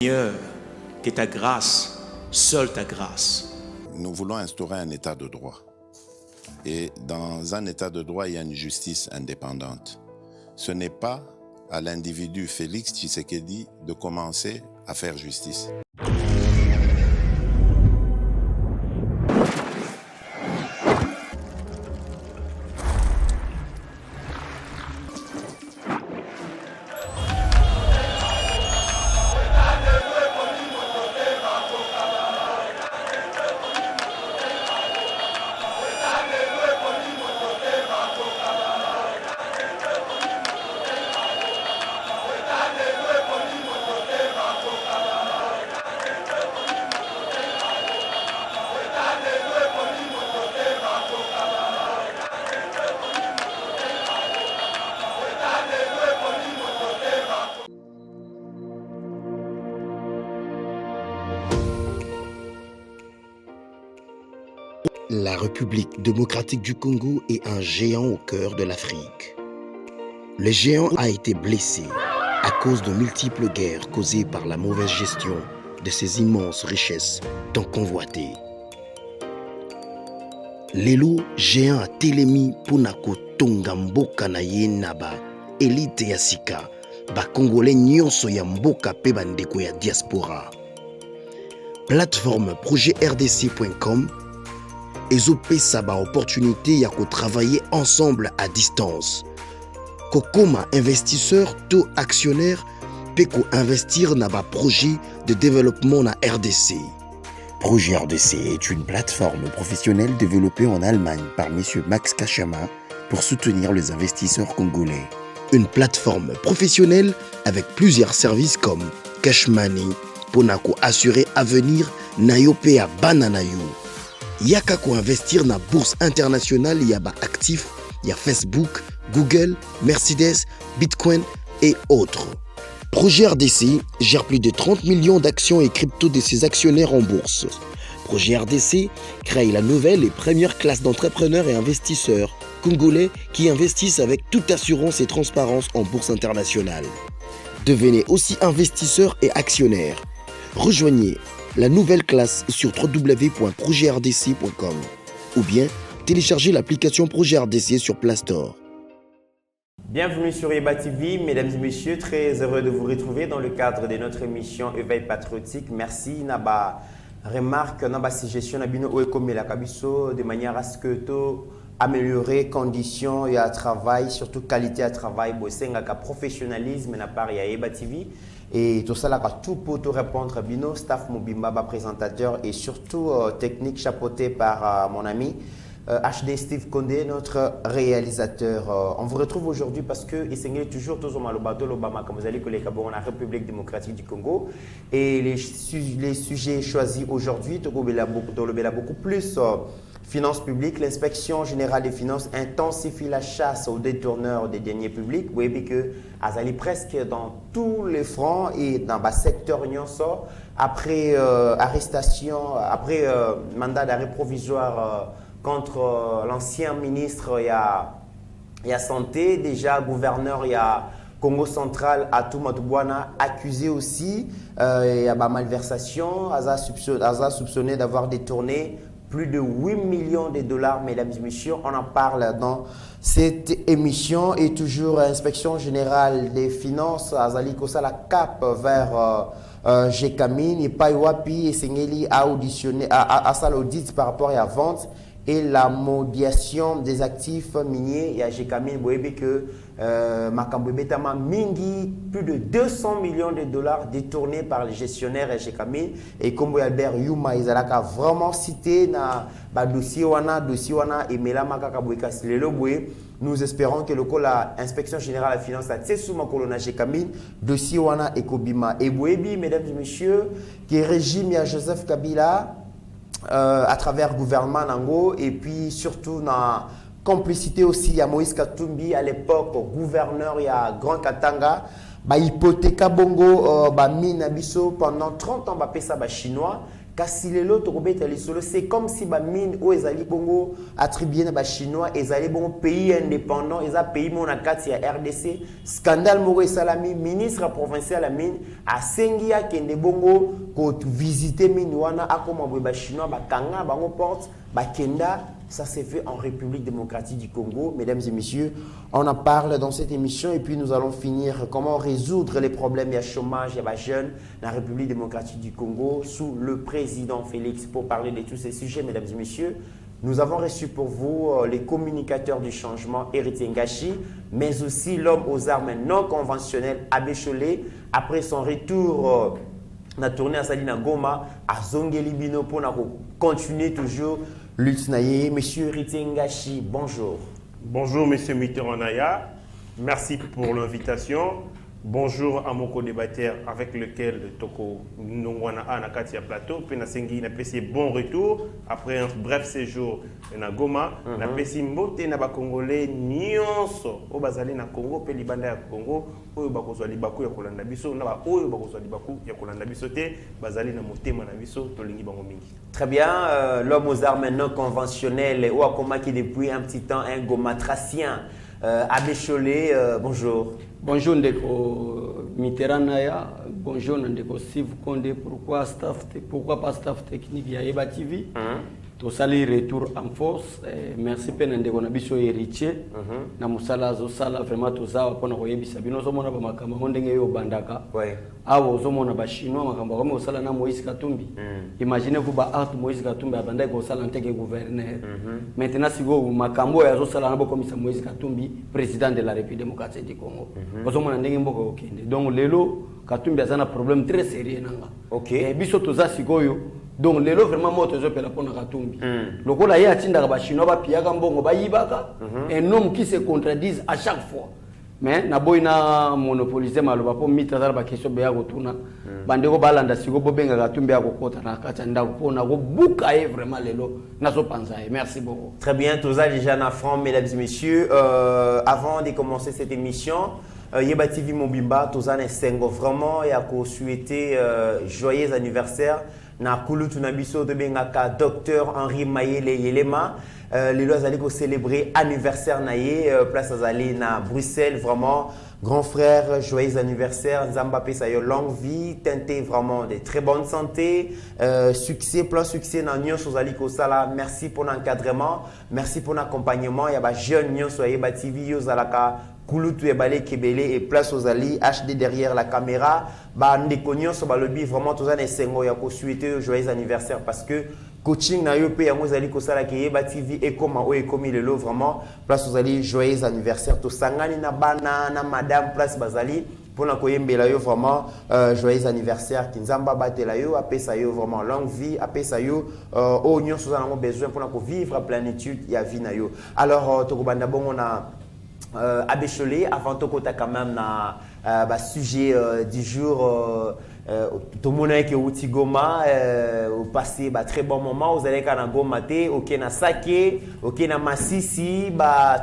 Seigneur, que ta grâce, seule ta grâce. Nous voulons instaurer un état de droit. Et dans un état de droit, il y a une justice indépendante. Ce n'est pas à l'individu Félix Tshisekedi de commencer à faire justice. La République démocratique du Congo est un géant au cœur de l'Afrique. Le géant a été blessé à cause de multiples guerres causées par la mauvaise gestion de ses immenses richesses tant convoitées. Lelo géant a telemi mpona kotonga mboka na ye na ba elite ya sika bakongolais nyonso ya mboka pe bandeko ya diaspora. Plateforme projetrdc.com ezopesa ba opportunité ya travailler ensemble à distance. Kokoma investisseur to actionnaire pe ko investir na ba projet de développement na RDC. Projet RDC est une plateforme professionnelle développée en Allemagne par M. Max Kachama pour soutenir les investisseurs congolais. Une plateforme professionnelle avec plusieurs services comme Cash Money, Ponako assurer avenir Nayope à Bananayo. Yaka ko investir na bourse internationale, y a ba actifs, y a Facebook, Google, Mercedes, Bitcoin et autres. Projet RDC gère plus de 30 millions d'actions et crypto de ses actionnaires en bourse. Projet RDC crée la nouvelle et première classe d'entrepreneurs et investisseurs congolais qui investissent avec toute assurance et transparence en bourse internationale. Devenez aussi investisseur et actionnaire. Rejoignez la nouvelle classe sur www.projetrdc.com ou bien téléchargez l'application Projet RDC sur Play Store. Bienvenue sur Yeba TV, mesdames et messieurs, très heureux de vous retrouver dans le cadre de notre émission Éveil patriotique. Merci Naba remarque Naba suggestion Nabino Oekomela Kabiso de manière à ce que tout améliorer conditions et à travail, surtout qualité à travail, bosenga ka professionnalisme na part ya Yeba TV. Et tout ça là, tout pour te répondre à Bino, staff Mobimba, présentateur et surtout technique chapeauté par mon ami HD Steve Condé, notre réalisateur. On vous retrouve aujourd'hui parce que il est toujours l'Obama, comme vous allez connaître en République démocratique du Congo. Et les sujets choisis aujourd'hui, beaucoup plus. Finances publiques, l'inspection générale des finances intensifie la chasse aux détourneurs des deniers publics. Vous voyez que Azali presque dans tous les fronts et dans le secteur Nyonso, après arrestation, après mandat d'arrêt provisoire contre l'ancien ministre, il y a santé, déjà gouverneur, il y a Congo central, Atou Matubwana, accusé aussi, il y a malversation, Aza soupçonné d'avoir détourné plus de 8 millions de dollars, mesdames et messieurs. On en parle dans cette émission et toujours inspection générale des finances. Azali Kosa la cap vers Gécamine et Paiwapi et Sengeli a auditionné à l'audit par rapport à la vente et la modiation des actifs miniers. Il y a Gécamine Boébé que Makambo Betama Mingi, plus de 200 millions de dollars détournés par les gestionnaires et Gécamine. Et comme Albert Yuma, ils ont vraiment cité dans le dossier Wana et Melama Kakabouika Silelo. Nous espérons que le l'inspection générale des finances a Tsesouma Kolona Gécamine, dossier Wana et Kobima. Et Boébi, mesdames et messieurs, qui est régime, il y a Joseph Kabila. À travers le gouvernement Nango et puis surtout dans complicité aussi, il y a Moïse Katumbi à l'époque, gouverneur, il y a Grand Katanga, hypothéca bongo mine abisso pendant 30 ans, ça chinois kasi lelo tokobeta lisolo c'est comme si ba mine o ezali bongo attribué na ba chinois ezali bongo pays indépendant eza pays mona kati ya RDC scandale moko esalami ministre provincial la mine asengi akende bongo ko visiter mine wana akoma boye ba chinois bakanga bango porte bakenda. Ça s'est fait en République démocratique du Congo. Mesdames et messieurs, on en parle dans cette émission et puis nous allons finir comment résoudre les problèmes et le chômage et les jeunes dans la République démocratique du Congo sous le président Félix. Pour parler de tous ces sujets, mesdames et messieurs, nous avons reçu pour vous les communicateurs du changement, Héritier Ngashi, mais aussi l'homme aux armes non conventionnelles, Abbé Cholé, après son retour na tournée à Salina Goma, à Zongeli Bino pour continuer toujours lutte naye. Monsieur Héritier Ngashi, bonjour. Bonjour Monsieur Mitterrand Naya, merci pour l'invitation. Bonjour à mon co-débatteur avec lequel Toko Nongwana a Nakatia Plateau, puis Nasengi n'a passé bon retour après un bref séjour na Goma, n'a passé mbote na ba Congolais nyonso au bazali na Congo, pe libanda ya Congo, oyo bakozwa libaku ya kolanda biso na ba oyo bakozwa libaku ya kolanda biso te, bazali na motema na biso tolingi bango mingi. Très bien, l'homme aux armes non conventionnelles ou Akoma qui depuis un petit temps un gomatracien. Abbé Cholé, bonjour. Bonjour Ndeko Mitterrand Naya, bonjour Ndeko Steve Condé, pourquoi pas staff technique ya Eba TV. To sali retour en force, merci pe Ndeko Nabiso Héritier. Na musala zo sala vraiment to zawa pona ko yebisa bino zo mona ba makamba ndenge yo bandaka. Ouais. Awo zo mona ba chinois makamba ko sala na Moïse Katumbi. Imaginez-vous ba art Moïse Katumbi abanda ko sala nteke gouverneur. Maintenant si go makambo ya zo sala na bo komisa Moïse Katumbi, président de la République démocratique du Congo. Zo mona ndenge mboko okende. Donc lelo Katumbi azana problème très sérieux nanga. OK. Biso to za sikoyo. Donc lelo vraiment moto zo pela pona Katumbi. Lokola ye atinda ba chinois ba piaka mbongo ba yibaka. Un homme qui se contredise à chaque fois. Mais na boina monopoliser maloba po mitazala ba question be ya kotuna. Bandeko balanda siko bobenga Katumbi akokota na kata ndako pona ko buka e vraiment lelo nazo panza. Merci beaucoup. Très bien, tous les gens en France, mesdames et messieurs, avant de commencer cette émission, Yeba TV Mobimba, tous les sengo vraiment et à souhaiter joyeux anniversaire. Na kulu tunabiso de bengaka docteur Henri Mayele Yelema. Les lois allaient célébrer anniversaire naïe place Azali na Bruxelles vraiment grand frère joyeux anniversaire Nzamba pesa yo longue vie teinté vraiment de très bonne santé succès plein succès na nyonso Azali ko sala merci pour l'encadrement merci pour l'accompagnement ya ba jeune nyonso Yeba TV yo zalaka Kulutu et Balé Kebele et place aux alliés HD derrière la caméra ba ndekonion so balobi vraiment tous les sengo ya ko souhaiter joyeux anniversaire parce que coaching na yo pe ya mozali ko sala ke Yeba TV et comment o et comme le lo vraiment place aux alliés joyeux anniversaire to sangani na bana na madame place bazali pour na koyembela yo vraiment joyeux anniversaire kinzamba batela yo apesa yo vraiment longue vie apesa yo o nyonso za na besoin pour na ko vivre à plénitude ya vie na yo alors to ko banda bongo na Abbé Cholé, avant tout cas quand même na sujet du jour tout le monde qui est au Goma au passé très bon moment vous allez quand Goma té OK na Saké OK na Masisi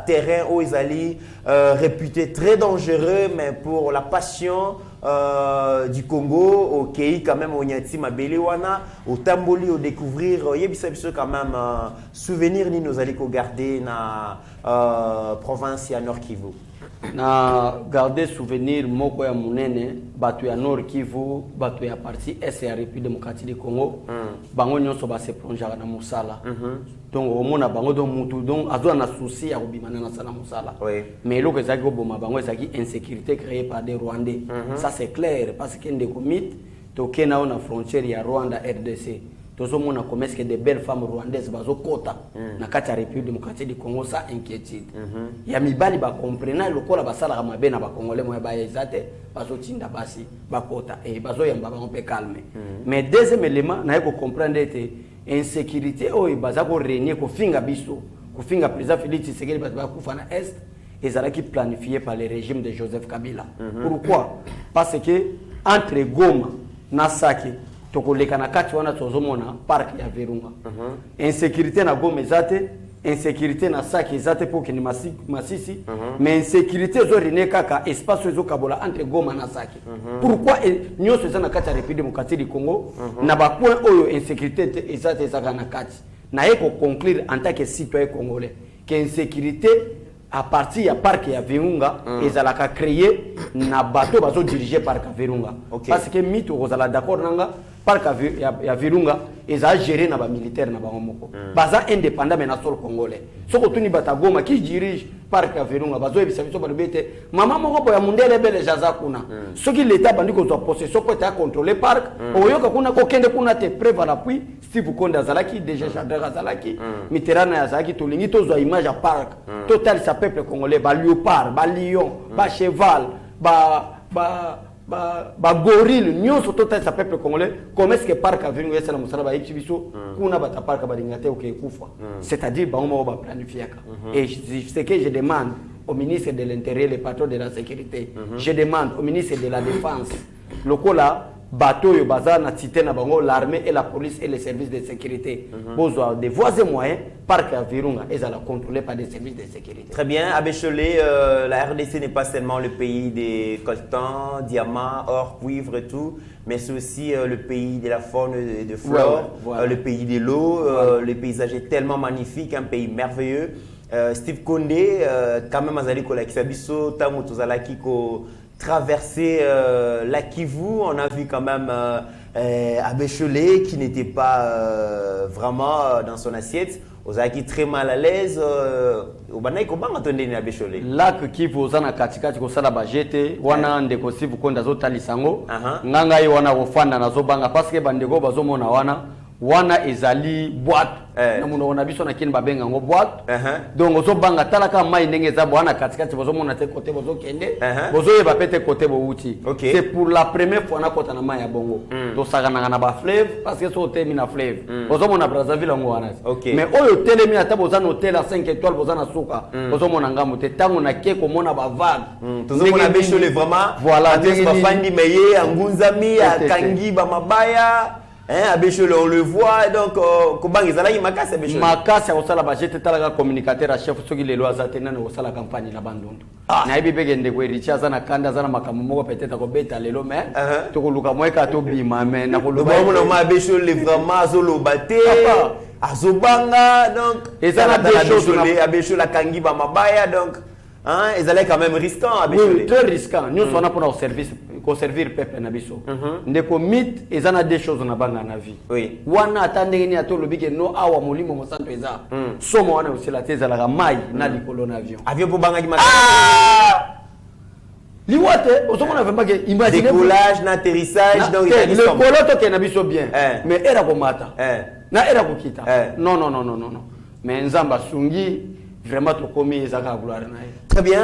terrain où ils allaient réputé très dangereux mais pour la passion du Congo au Kei quand même au Nyati Mabele wana au Tamboli au découvrir yebisa biso quand même souvenir ni nous allons garder na province ya Nord Kivu na garder souvenir moko ya munene batu ya Nord Kivu batu ya partie est ya République démocratique du Congo bango nyonso ba se plonger na musala donc au mona bango do mutu donc azo na souci ya kobimana na sala musala mais loko ezaki ko boma bango ezaki insécurité créée par des Rwandais ça c'est clair parce que ndeko mit to kena na frontière ya Rwanda RDC tozo mona commerce que des belles femmes rwandaises bazo kota na kati ya République démocratique du Congo ça inquiétude ya mibali ba comprendre lokola basala ka mabe na ba congolais moya ba ezate bazo tinda basi ba kota et bazo yamba ba on peut calmer mais deuxième élément na ko comprendre était insécurité o baza ko régner ko finga biso ko finga président Félix Tshisekedi ba kufa na est ezalaki planifié par le régime de Joseph Kabila pourquoi parce que entre Goma na Saké tokoleka na kati wana tozomona parc ya Virunga insécurité na Goma ezate insécurité na saki ezate pour que ni masisi mais insécurité zo rene kaka espace zo kabola entre Goma na saki pourquoi nyonso eza na kati ya République démocratique du Congo na ba point oyo insécurité ezate ezaka na kati na yeko conclure en tant que citoyen congolais que insécurité à partir ya parc ya Virunga ezalaka créé na bateau bazo diriger parc ya Virunga parce que mito kozala d'accord nanga parc ya Virunga eza géré na ba militaire na bango moko baza indépendant mais na sol congolais soko tuni batagoma qui dirige parc ya Virunga bazo ebisa biso balobete mama moko boya mundele bele jaza kuna soki l'état bandi ko zwa possession ko ta contrôler parc oyoka kuna ko kende kuna te preuve à l'appui Steve Konda zalaki déjà Chadra zalaki Mitterrand ya zalaki tolingi to zwa image ya parc total sa peuple congolais ba léopard ba lion ba cheval ba gorille nyonso total sa peuple congolais comment est-ce que parc a venu yesala musala ba exhibition kuna bata parc ba dingate okekufa c'est-à-dire ba on va planifier et ce que je demande au ministre de l'Intérieur, le patron de la sécurité, je demande au ministre de la Défense lokola bateau yo bazana cité na bango l'armée et la police et les services de sécurité besoin de voies et moyens parc à Virunga et ça la contrôlé par des services de sécurité. Très bien, Abbé Cholé, la RDC n'est pas seulement le pays des coltans, diamants, or, cuivre et tout, mais c'est aussi le pays de la faune et de flore, le pays de l'eau, le paysage est tellement magnifique, un pays merveilleux. Steve Kondé, quand même azali ko la kisabiso tamu tozalaki ko traverser la Kivu, on a vu quand même Abbé Cholé qui n'était pas vraiment dans son assiette. Ozaki très mal à l'aise. Obanaï kobanga tonde ni Abbé Cholé. Lac Kivu ozana katikati ko sala bajete wana ndeko Steve Konda zotali sango. Nganga yi wana kofanda na zobanga parce que bandeko bazomona wana ezali boîte na muno na biso na kini babenga ngo boîte donc ozo banga talaka mai ndenge za bwana katikati bozo mona te côté bozo kende bozo yeba pete côté bo uti c'est pour la première fois na kota na mai ya bongo to sakana na ba fleuve parce que so temi na fleuve bozo mona Brazzaville ngo wana mais oyo telemi ata boza no hôtel à 5 étoiles boza na suka bozo mona ngamu te tango na ke ko mona ba vague tozo mona Abbé Cholé vraiment voilà ndenge ba fandi meye angunzami akangi ba mabaya. Abbé Cholé, on le voit, donc, comment ils allaient makasi Abbé Cholé. Makasi au sala bajete talaga communicateur chef soki lelo azatena na sala campagne na bandundu. Na ibi begende ko richa na kanda zana makamu moko peut-être ko beta lelo mais to ko luka moeka to bima mais na ko luka mo Abbé Cholé vraiment azolo baté azobanga donc ezana des choses Abbé Cholé kangi ba mabaya donc ils allaient quand même risquant Abbé Cholé. Très risquant. Nous sommes pour service ko servir peuple na biso ndeko mythe ezana des choses na banga na vie wana atandenge ni atolo bike no awa molimo mosanto eza somo wana osila teza la mai na likolo na avion pour banga ki mata liwate osomona vraiment que imagine décollage na atterrissage donc le poloto ke na biso bien mais era ko mata na era ko kita non mais nzamba sungi vraiment to komi ezaka gloire na. Très bien,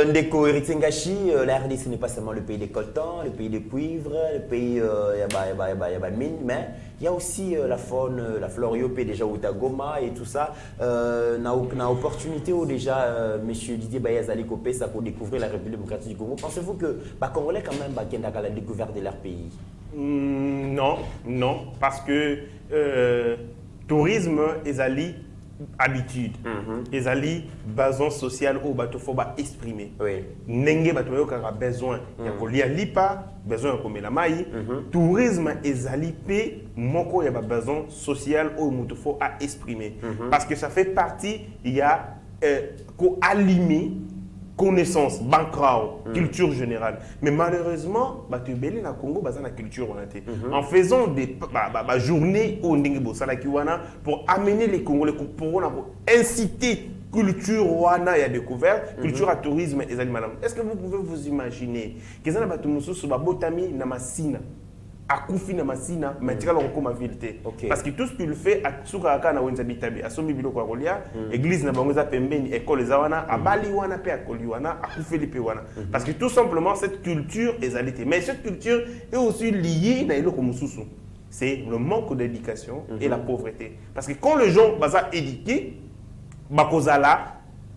Ndeko Héritier Ngachi, la RDC n'est pas seulement le pays des coltans, le pays des cuivres, le pays yaba mine, mais il y a aussi la faune, la flore yopé déjà Goma et tout ça. Na opportunité où déjà monsieur Didier Bayazali Kopé ça pour découvrir la République démocratique du Congo. Pensez-vous que les Congolais quand même à la découverte de leur pays? Non, parce que tourisme ezali habitude ezali besoin social au bateau faut exprimer nenge bateau a besoin ya kolia lipa besoin ya komela mai tourisme ezali pe moko ya besoin social au mutu faut à exprimer parce que ça fait partie il y a ko alimi connaissance, bankrao, culture générale. Mais malheureusement, Batubeli na Congo basa na culture en faisant des journées au Ndingebo Salakiwana pour amener les Congolais pour inciter culture wana ya découverte, culture à tourisme et madame. Est-ce que vous pouvez vous imaginer que ça na batumusu sur botami na masina akufi na masina matika lo ko ma vérité parce que tout ce qu'il fait à Tsukaka na wenza bitabi asomi biloko ya kolia église na bango za pembeni école za wana abali wana pe akoli wana akufi lipe wana parce que tout simplement cette culture ezalité mais cette culture est aussi liée na eloko mususu c'est le manque d'éducation et la pauvreté parce que quand les gens baza éduqués bakozala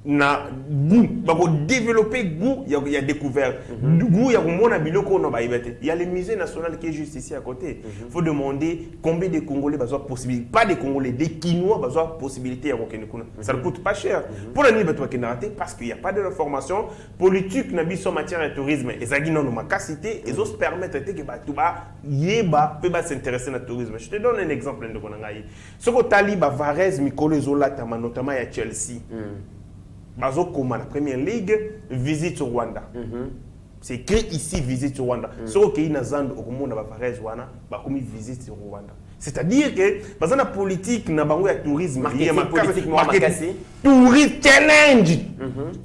na goût bako développer goût il y a découvert goût il y a mona biloko no ba ibete il y a le musée national qui est juste ici à côté faut demander combien de Congolais besoin possibilité pas des Congolais des Quinois besoin possibilité à kokene kuna ça ne coûte pas cher pour la nuit bato kenarate parce qu'il y a pas de formation politique na biso matière de tourisme ezagi non makasité et os permettre que bato ba yeba peut ba s'intéresser na tourisme je te donne un exemple de konangai soko tali ba Varese Mikolo Zola notamment à Chelsea Bazo Koma, la première ligue, visite au Rwanda. C'est écrit ici, visite au Rwanda. Ce qui est dans le monde, visite au Rwanda. C'est-à-dire que, dans la politique, dans le tourisme, il y a marketing, tourisme challenge.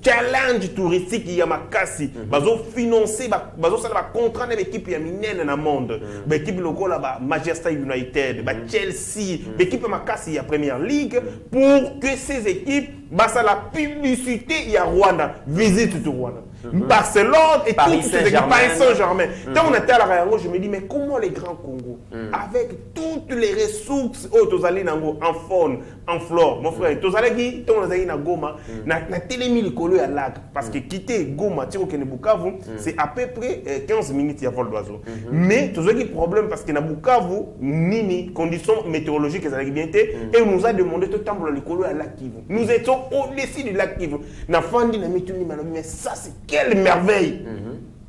Challenge touristique, il y a makasi. Bazo financer, bazo ça va contraindre l'équipe ya minene dans le monde. L'équipe locale là, Manchester United, Chelsea, l'équipe makasi il y a Première Ligue pour que ces équipes bassent la publicité il y a Rwanda, visite au Rwanda. Barcelone et Paris toutes ces équipes, Paris Saint-Germain. Quand on était à la Réunion, je me dis mais comment les grands Congo avec toutes les ressources en faune, en flore, mon frère, tous allez na Goma, na télémi le colo à lac parce que quitter Goma, Tiro Bukavu, c'est à peu près 15 minutes il y a vol d'oiseau. Mais tous les problème parce que na Bukavu, nini conditions météorologiques elles bien été et on nous a demandé de tendre le colo à lac Kivu. Nous étions au-dessus du lac Kivu. Na fandi na mituni mais ça c'est quelle merveille.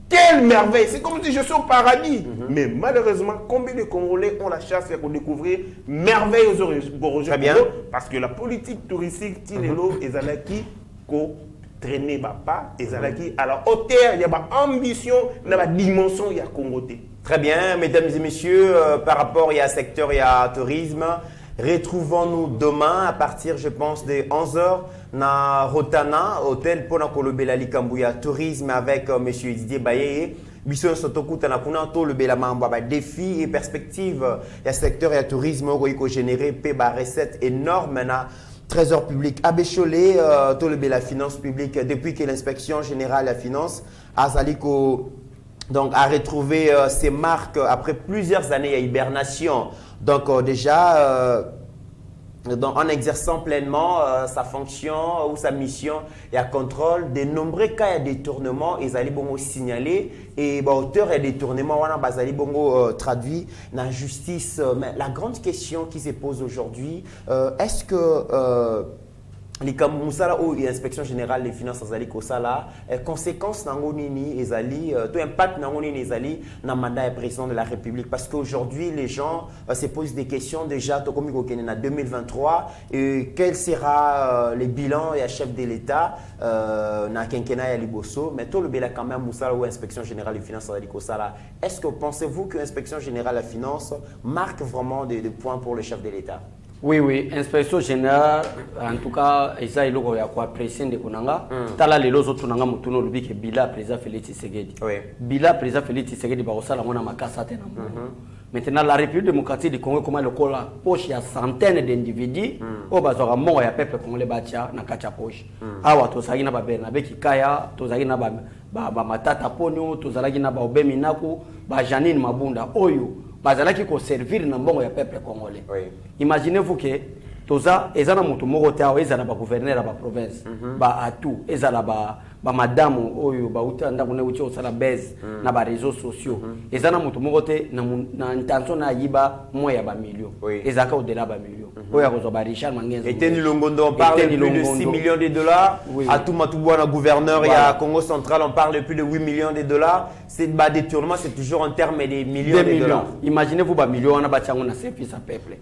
Quelle merveille! C'est comme si je suis au paradis. Mais malheureusement, combien de Congolais ont la chance de découvrir merveille aux origines? Très bien. Parce que la politique touristique, Tilelo et Zalaki, ko traîner pas, et Zalaki à la hauteur, il y a une ambition, il y a une dimension, il y a Congoté. Très bien, mesdames et messieurs, par rapport à secteur et à tourisme, retrouvons-nous demain à partir, je pense, de 11h na Rotana, hôtel pour Kolobela Likambuya tourisme avec monsieur Didier Baye. Biso sotokuta na kuna to le bela mamba ba défi et perspective ya secteur et tourisme ko générer pe ba recette énorme na trésor public Abécholé to le bela finance publique depuis que l'inspection générale de la finance a Zaliko donc a retrouvé ses marques après plusieurs années à hibernation. Donc déjà en exerçant pleinement sa fonction ou sa mission et à contrôle de nombreux cas de détournement, ils allaient bon signaler et auteur et détournement on a bazali bongo traduit dans la justice. Mais la grande question qui se pose aujourd'hui, est-ce que les Musala ou l'inspection générale des finances azali kosala conséquences nango nini ezali tout impact nango nini ezali na mandat du président de la République parce qu'aujourd'hui les gens se posent des questions déjà to komi ko en 2023 et quel sera le bilan et chef de l'État na quinquennat ya liboso mais tout le bela quand même Musala ou inspection générale des finances azali kosala est-ce que pensez-vous que l'inspection générale des finances marque vraiment des points pour le chef de l'État? Oui, inspection générale, en tout cas, ils ont apprécié de Konanga. Tala les autres nanga mutuno lubi que Bila président Félix Tshisekedi. Bila président Félix Tshisekedi ba osala mona makasa tena. Maintenant la République démocratique du Congo comment le cola poche il y a centaines d'individus au bazora mo ya peuple congolais batia na kacha poche. Awa to sagi na ba Bernabe Kikaya, to sagi na ba matata ponyo, to sagi na ba Obemi Naku, ba Janine Mabunda oyo. Bazalaki ko servir na mbongo ya peuple congolais. Imaginez-vous que toza ezana mutu moko te awa ezala ba gouverneur ba province ba atu ezala ba madame oyo ba utanda kune uchi osala base na ba réseaux sociaux ezana mutu moko te na intention na yiba moya ba million ezaka au-delà ba million oya ko ba Richard Mangenza Etienne Longondo on parle de plus de 6 millions de dollars à tout Matubwana gouverneur et à Congo central on parle de plus de 8 millions de dollars c'est ba détournement c'est toujours en termes de millions de dollars. Imaginez-vous ba millions na ba tiango na service à peuple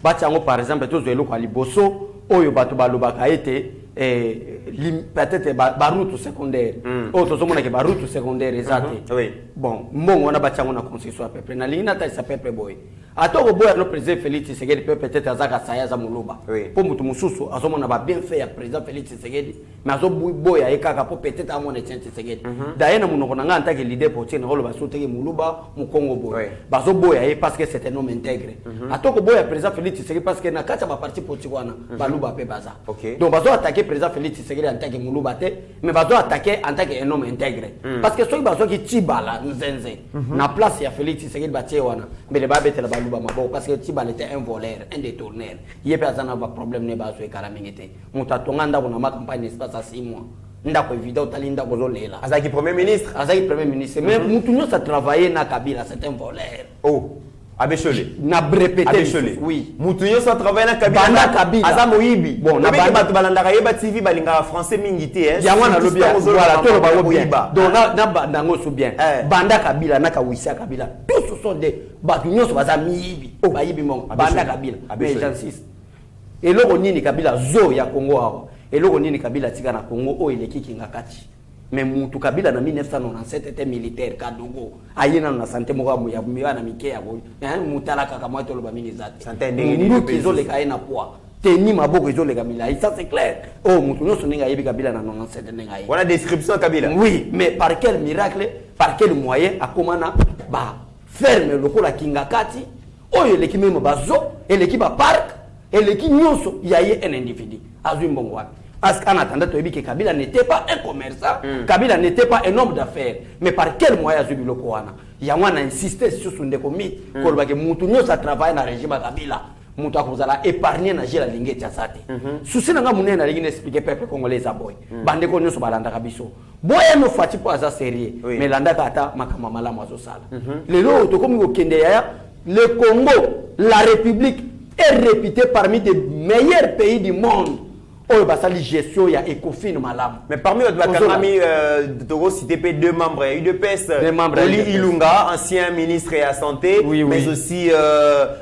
ba tiango par exemple tous eloko ali bosso oyo bato balobaka ete peut-être baroute secondaire autres hommes qui baroute secondaire exact bon mbongo na batiango na concession à peuple na lina ta sa peuple boy atoko boy no président Félix Tshisekedi peut-être azaka saya za muluba pour mutu mususu azomona ba bien fait ya président Félix Tshisekedi mais azo boy ayekaka pour peut-être amone Tshisekedi d'ailleurs na munoko na nganta ke leader pour tena rolo basoteki muluba mu Congo boy bazo boy aye parce que c'est un homme intègre atoko boy président Félix Tshisekedi parce que na kata ba parti politique wana baluba pe baza donc bazo attaquer président Félix Tshisekedi en tant que Mouloubate, mais bazo attaquer en tant qu'un homme intègre. Parce que ceux qui bazo qui tibala nzenze, na place ya Félix Tshisekedi batie wana, mais les babete la luba mabo parce que Tibal était un voleur, un détourneur. Il y a personne n'a pas problème ne ba so karamingete. Muta tonganda ko na ma campagne espace à 6 mois. Ndako évident talinda ko zolela. Azaki premier ministre. Azaki premier ministre. Mais Moutounio ça travaillait na Kabila, c'est un voleur. Oh. Abécholé. Na répété. Abécholé. Oui. Moutounio ça travaille na Kabila. Banda Kabila. Aza Moyibi. Bon, na banda balandaka yeba TV balinga français mingité hein. Yango na lobi voilà to ba Moyiba. Donc na banda ngoso bien. Banda Kabila na Kawisa Kabila. Tous ce sont des batunyo so baza miyibi. Ba yibi mon banda Kabila. Mais j'insiste. Et loko nini Kabila zo ya Congo awa. Et loko nini Kabila tika na Congo o eleki kingakati. Mais Moutou Kabila en 1997 était militaire Kadogo. Ayena na santé moko ya miwa na mike ya ko. Moutala kaka moi to lo ba minizate. Santé ndenge ni kizo le kai na poa. Teni maboko izo le Kabila. Ça c'est clair. Oh Moutou no soninga yebi Kabila na 97 ndenge. Voilà description Kabila. Oui, mais par quel miracle, par quel moyen akomana ba ferme lokola kingakati. Oyo leki memo bazo, eleki ba parc, eleki nyonso yaye un individu. Azui mbongo wapi. Parce qu'en attendant, Kabila n'était pas un commerçant, Kabila n'était pas un homme d'affaires. Mais par quel moyen Zubilo Koana? Yawana a insisté sur son décommit, que Moutounio ça travaille dans le régime Kabila. Moutou a épargné na jela lingé tiasate. Souci n'a pas mouna expliquer peuple congolais à boy. Bande konyo so balanda kabiso. Boy no fati po aza sérieux. Mais landa kata makama mala mazo sala. Le lo to komi ko kende ya le Congo, la République est réputée parmi les meilleurs pays du monde. Oh, bah ça, la gestion, il y a Ecofin, madame. Mais parmi les Bakanami, Togo cité deux membres, il y a eu deux PS. Des membres. Oli Ilunga, ancien ministre et à santé, oui, mais aussi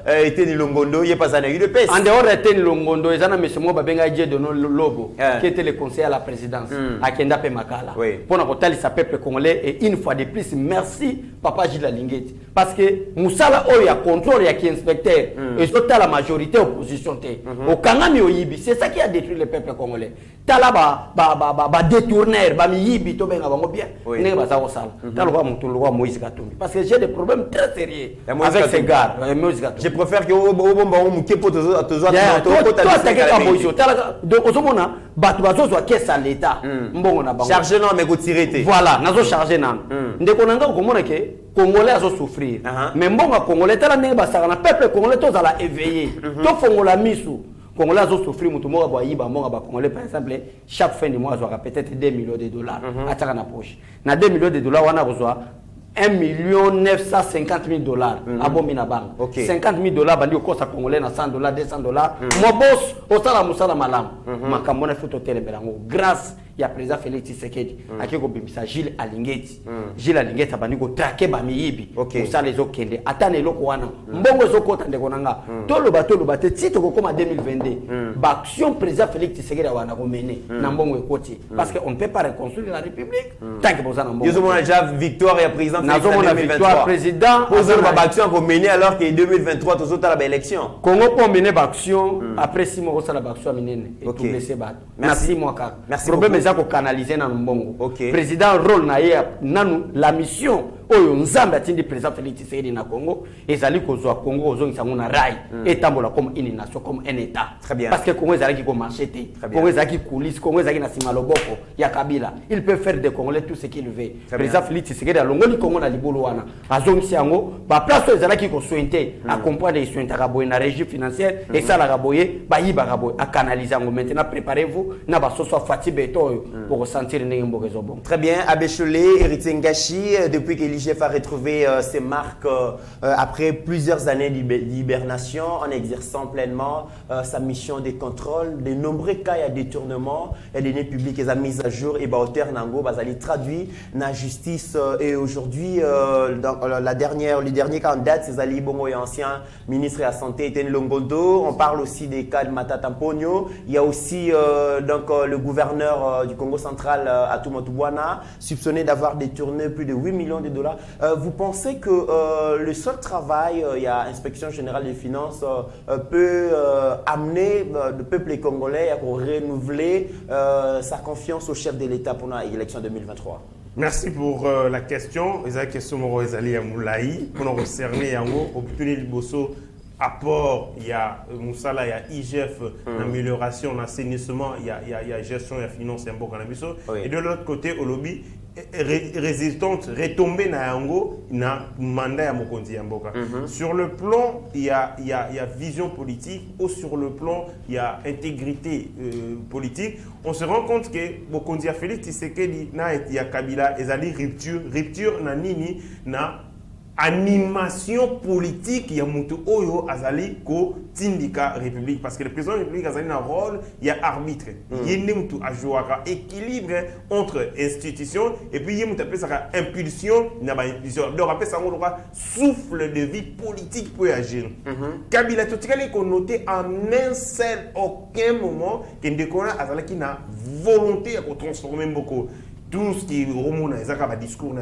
Etienne Longondo, il y a pas eu de PS. En dehors d'Etienne Longondo, il y a un monsieur Babenga Dje de nos logo, qui était le conseiller à la présidence, à Kenda Pemakala. Pour notre côté, il s'appelle peuple congolais et une fois de plus, merci Papa Gilles Linguet. Parce que Moussala, il y a contrôle, il y a qui inspecteur, et surtout la majorité opposition. Au Kangami Oyibi, c'est ça qui a détruit le peuple congolais. Tala ba détourneur, ba miyibi to benga bango bien. N'est pas ça au sale. Tala ba mon tolo Moïse Katumbi. Parce que j'ai des problèmes très sérieux avec ces gars. Je préfère que au bomba on muke pour tous toi t'inquiète pas Moïse. Tala donc ozomona batu bazo zo kesa l'état. Mbongo na bango. Charger non mais ko tirer. Voilà, nazo charger nan. Ndeko nanga ko mona ke Congolais azo souffrir. Mais mbongo congolais tala ndenge basaka na peuple congolais to zala éveillé. To fongola misu. Congolais ont souffert, Congolais par exemple, chaque fin de mois, ils aura peut-être 2 millions de dollars à ta poche. Dans 2 millions de dollars, on a besoin 1 950 000 dollars à Bomina Bank. 50 000 dollars, bandi au cours à Congolais, 100 dollars, 200 dollars. Mon boss, au sala musala malam. Ma camona fait au télébelango. Grâce, il y a président Félix Tshisekedi, à qui a Gilles Alingeti. Gilles Alingeti a bandi go traqué Bamiyibi. Pour ça, les autres kende. Attendez, l'okouana. Mbongo zoko tande konanga. Tolo bate, titre comme en 2022. L'action président Félix Tshisekedi a wana mené. Nambongo ekoti. Parce qu'on ne peut pas reconstruire la République. Tant que vous en avez. Ils ont déjà victoire et président Félix en 2023. Président. Posez une action pour mener alors que 2023, tous autres à l'élection. Congo pour mener l'action. Après 6 mois, ça la action minene. Et tout laisser battre. Merci moi car. Merci. Pour canaliser dans le Mbongo. Président rôle na la mission oyo nzambe atindi président Félix Tshisekedi na Congo ezali kozwa Congo ozongisa ngona rai etambola comme une nation comme un état. Très bien. Parce que Congo ezali ko marché té. Congo ezali coulisse, Congo ezali na sima loboko ya Kabila. Il peut faire des Congolais tout ce qu'il veut. Président Félix Tshisekedi alongoli Congo na libolo wana. Azongisa ngo ba place ezali ko sointe a comprendre les sointe raboye na régie financière et ça la raboye ba yiba raboye a canaliser ngo maintenant préparez-vous na ba soso fati beto pour ressentir ndenge mboka ezobon. Très bien, Abécholé, héritier Ngachi, depuis que l'IGF a retrouvé ses marques après plusieurs années d'hibernation, en exerçant pleinement sa mission de contrôle, de nombreux cas de détournement et des deniers publics et sa mise à jour et Baoter Nango, Bazali traduit dans la justice et aujourd'hui, dans le dernier cas en date, c'est Ali Bongo et ancien ministre de la Santé, Etienne Longondo. On parle aussi des cas de Matata Mponyo. Il y a aussi donc, le gouverneur du Congo central, Atumotubuana, soupçonné d'avoir détourné plus de 8 millions de dollars. Vous pensez que le seul travail, il y a Inspection générale des finances, peut amener le peuple congolais à renouveler sa confiance au chef de l'État pour l'élection 2023? Merci pour la question. La question est Moulaï. Pour nous cerner, obtenir le bosso apport, il y a Moussala, il y a IGF, l'amélioration, l'assainissement, il y a gestion, il y a finance, il y a un bon cannabis. Et de l'autre côté, au lobby, résultante retombée na yango na mandat ya mokonzi ya mboka. Sur le plan il y a vision politique ou sur le plan il y a intégrité politique. On se rend compte que mokonzi ya Félix Tshisekedi na ya Kabila ezali rupture na nini na animation politique ya mutu oyo azali ko tindika république parce que le président de la république azali na rôle ya arbitre yende mutu ajouaka équilibre entre institutions et puis yende mutu apesaka impulsion na ba impulsion donc apesa ngo loka souffle de vie politique pour agir. Kabila totikali ko noter en un seul aucun moment que ndekona azalaki na volonté ya ko transformer mboko. Tout ce qui remonte à un discours,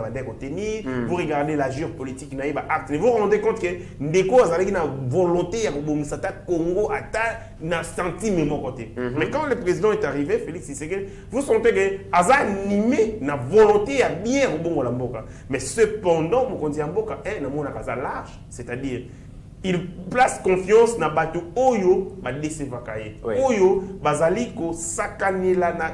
vous regardez la géopolitique, vous vous rendez compte que Ndeko a une volonté de Congo à sentiment côté. Mais quand le président est arrivé, Félix Tshisekedi, vous sentez que Aza animé na volonté à bien rebondir la Mboka. Mais cependant, mon dit Mboka est un large, c'est-à-dire il place confiance na batu oyo ba desevakaye. Oyo bazali ko sakanela na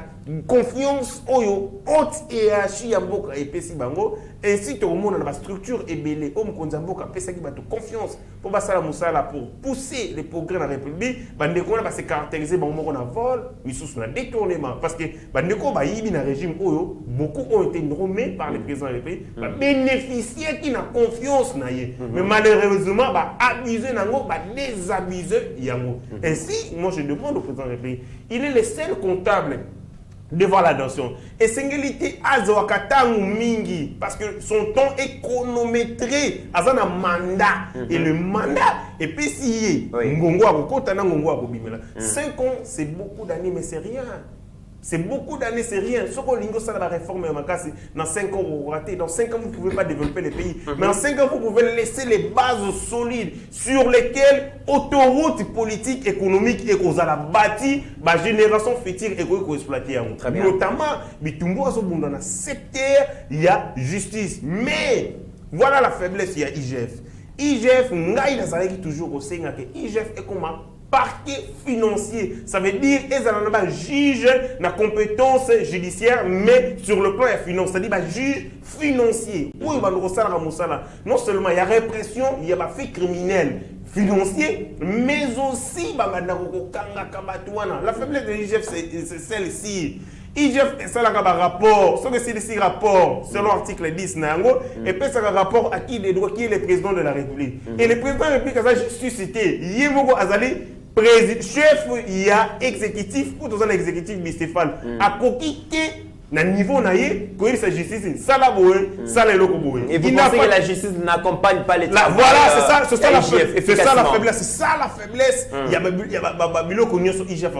confiance oyo haute hiérarchie ya mboka epesi bango ainsi to mona na ba structure ebele o mokonzi mboka pesa ki batu confiance pour basala musala pour pousser les progrès dans la république bandeko na ba se caractériser bango moko na vol misusu na détournement parce que bandeko ba yibi na régime oyo beaucoup ont été nommés par le président de la République ba bénéficier qui na confiance na ye mais malheureusement ba abuser nango ba désabuser yango ainsi moi je demande au président de la République il est le seul comptable devant la nation. Et Sengelité Azawakatangu Mingi, parce que son temps est chronométré, Azana mandat. Et le mandat, et puis si Ngongo Akokotana Ngongo Akobimela. 5 ans, c'est beaucoup d'années, mais c'est rien. C'est beaucoup d'années, c'est rien. Ce qu'on lingo ça la réforme dans 5 ans vous ratez. Dans 5 ans vous ne pouvez pas développer le pays. Mais en 5 ans vous pouvez laisser les bases solides sur lesquelles autoroute politique, économique et qu'on a bâti, ma génération future et qu'on exploiter. Notamment, Bitumbo Azobunda dans secteur, il y a justice. Mais voilà la faiblesse, il y a IGF. IGF, Ngaï Nazareki toujours au Sénat que IGF est comment parquet financier. Ça veut dire qu'ils ont un juge na compétence judiciaire, mais sur le plan de la finance. C'est-à-dire juge financier. Oui, non seulement il y a répression, il y a fait criminel financier, mais aussi la faiblesse de l'IGF, c'est celle-ci. IGF est un rapport, ce que c'est ici rapport, selon l'article 10, et puis c'est un rapport à qui des droits, qui est le président de la République. Et le président de la République a suscité, Yémogo Azali, chef, il y a exécutif, ou dans un exécutif bicéphale, à coquiller. Na niveau naïe, quand il s'agit de ça la boue, ça les locaux boue. Et vous pensez que la justice n'accompagne pas les travailleurs? Voilà, c'est ça la faiblesse. C'est ça la faiblesse. Il y a Babilo Cognos sur IGF.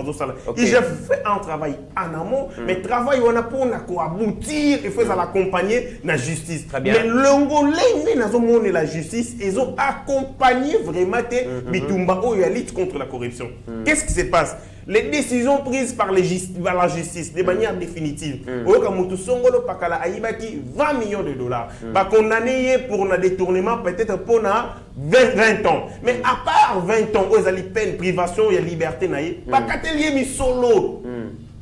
IGF fait un travail en amont, mais travail on a pour aboutir et faire l'accompagner la justice. Mais l'Angolais, la justice, ils ont accompagné vraiment Bitumba ou la lutte contre la corruption. Qu'est-ce qui se passe? Les décisions prises par la justice de manière définitive. Okamutu Songolo Pakala Aïbaki 20 millions de dollars. Condamné pour un détournement peut-être pour 20 ans. Mais à part 20 ans, ils ont les peines, privation et liberté. Pas qu'atelier mi solo.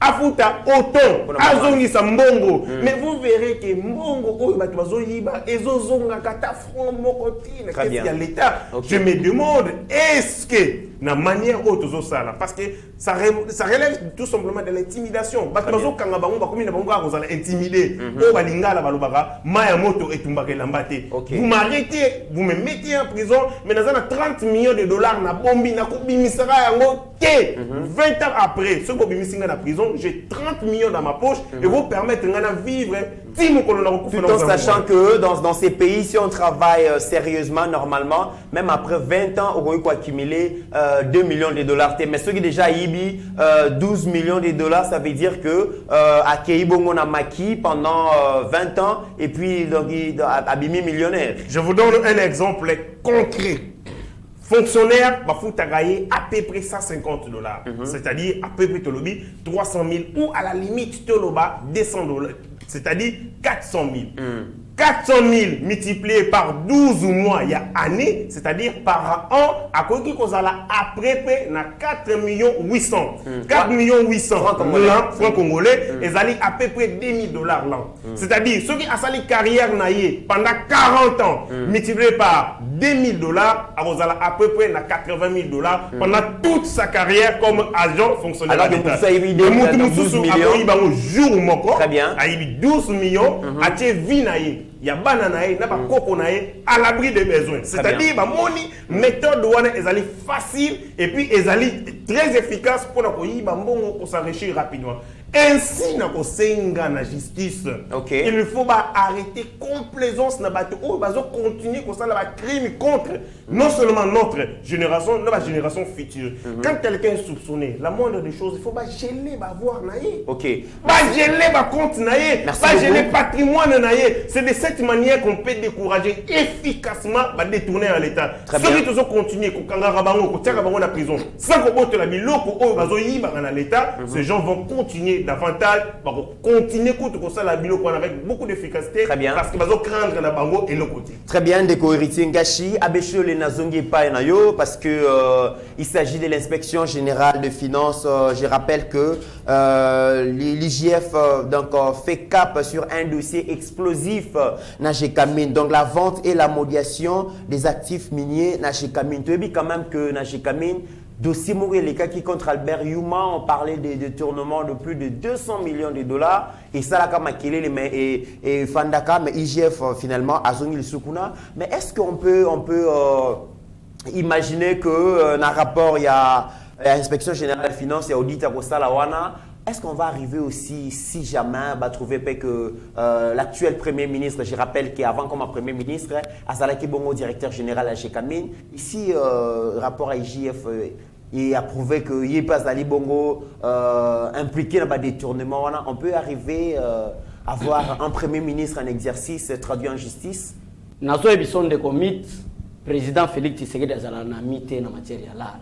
Afuta autant, azongi sa mbongo. Mais vous verrez que mbongo oyo batu bazoyiba ezozonga kata front mokotine. Qu'est-ce qu'il y a l'État? Je me demande, est-ce que na manière auto sala parce que ça relève tout simplement de l'intimidation. Batu bazokanga bango bakomi na bango akozala intimider. O balingala balobaka maya moto etumbaka lambate. Vous m'arrêtez, vous me mettez en prison, mais dans 30 millions de dollars na bombi na kobimisaka yango ke 20 ans après, ce kobimisanga na prison, j'ai 30 millions dans ma poche et vous permettre de vivre tout en sachant que dans ces pays, si on travaille sérieusement, normalement, même après 20 ans, on peut accumuler 2 millions de dollars. Mais ceux qui déjà IBI 12 millions de dollars, ça veut dire que à Keibongo on a maquis pendant 20 ans et puis il a abîmé millionnaire. Je vous donne un exemple concret. Fonctionnaire, il faut gagner à peu près 150 dollars. C'est-à-dire à peu près 300 000 ou à la limite 200 dollars. C'est-à-dire 400 000. 400 000 multiplié par 12 mois, il y a année, c'est-à-dire par an, à quoi qui après na 4 800 000. 4 800 000 francs congolais, et ça à peu près $10 000 l'an. C'est-à-dire, ceux qui ont sali carrière naïe pendant 40 ans, multiplié par $10 000, à peu près na $80 000 pendant toute sa carrière comme agent fonctionnaire d'État. Alors, très bien. Il y a 12 millions, à vie naïe. Il y a bananaï, n'a pas coconaï, à l'abri des besoins. C'est-à-dire, moni méthode douane est facile et puis est très efficace pour s'enrichir rapidement. Ainsi, na justice. Okay. Il faut arrêter complaisance na bateau. Oh, continuer comme ça la crime contre non seulement notre génération, mais la génération future. Quand quelqu'un est soupçonné, la moindre des choses, il faut geler, voir naïe. Ok. Geler, compte naïe. Geler patrimoine naïe. C'est de cette manière qu'on peut décourager efficacement détourner à l'État. Ceux qui continuent, la prison, sans qu'on la biloko, l'État, ces gens vont continuer davantage, continuer avec beaucoup d'efficacité. Très bien. Parce qu'ils vont craindre la bango et le côté. Très bien, Ndeko Héritier Ngachi, Abécho le Nazongi Paenayo, parce que il s'agit de l'inspection générale de finances. Je rappelle que l'IGF fait cap sur un dossier explosif na Gécamine. Donc la vente et la modulation des actifs miniers na Gécamine. Tu as vu quand même que na Gécamine, dossier Moreleka qui contre Albert Yuma, on parlait de détournement de plus de $200 millions. Et ça, là, comme et Fandaka, mais IGF finalement, Azongi Sukuna. Mais est-ce qu'on peut imaginer que dans le rapport, il y a l'inspection générale des finances, il y a audit à Kostalawana. Est-ce qu'on va arriver aussi, si jamais, à trouver que l'actuel Premier ministre, je rappelle qu'avant comme Premier ministre, Azalaki Bongo, directeur général à Gécamine, ici, rapport à IGF, il a prouvé qu'il n'y a pas d'Ali Bongo impliqué dans le détournement. On peut arriver à avoir un Premier ministre en exercice traduit en justice. Nous avons besoin de commis, président Félix Tshisekedi a mité en matière de l'art.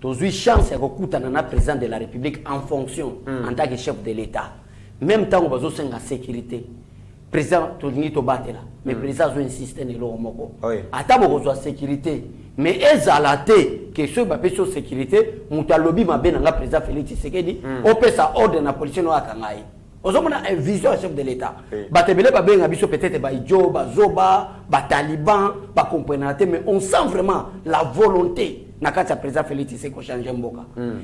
Nous avons chance de président de la République en fonction en tant que chef de l'État. Même temps, nous avons la sécurité. Le président, mais le président a insisté sur le attends, la sécurité. Mais est-ce que ceux qui ont la sécurité, nous avons lobby le président Félix Tshisekedi, on peut ça ordre dans la police. Nous avons une vision chef de l'État. Peut-être les talibans, mais on sent vraiment la volonté. Nakati président Félix Tshisekedi changer mboka.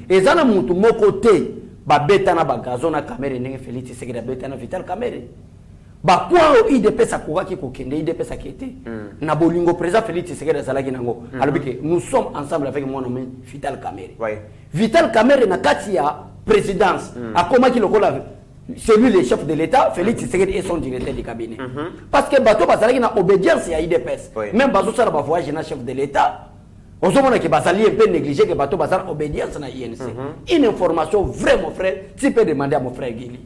Ezana mutu moko te ba betana ba gazona kamere ndenge Félix Tshisekedi betana Vital Kamerhe. Ba kwa IDP sa kokaki kokende IDP sa kete. Na bolingo président Félix Tshisekedi azalaki nango. Alobike nous sommes ensemble avec mon nom Vital Kamerhe. Vital Kamerhe nakati ya présidence akomaki lokola c'est lui le chef de l'État, Félix Tshisekedi est son directeur du cabinet. Parce que bato bazalaki na obédience ya IDPS. Même bazo sala ba voyage na chef de l'État. On se dit que Basali est un peu négligé, que Bato Bazar obédience à l'INC. Une information vraie, mon frère, tu peux demander à mon frère Guili.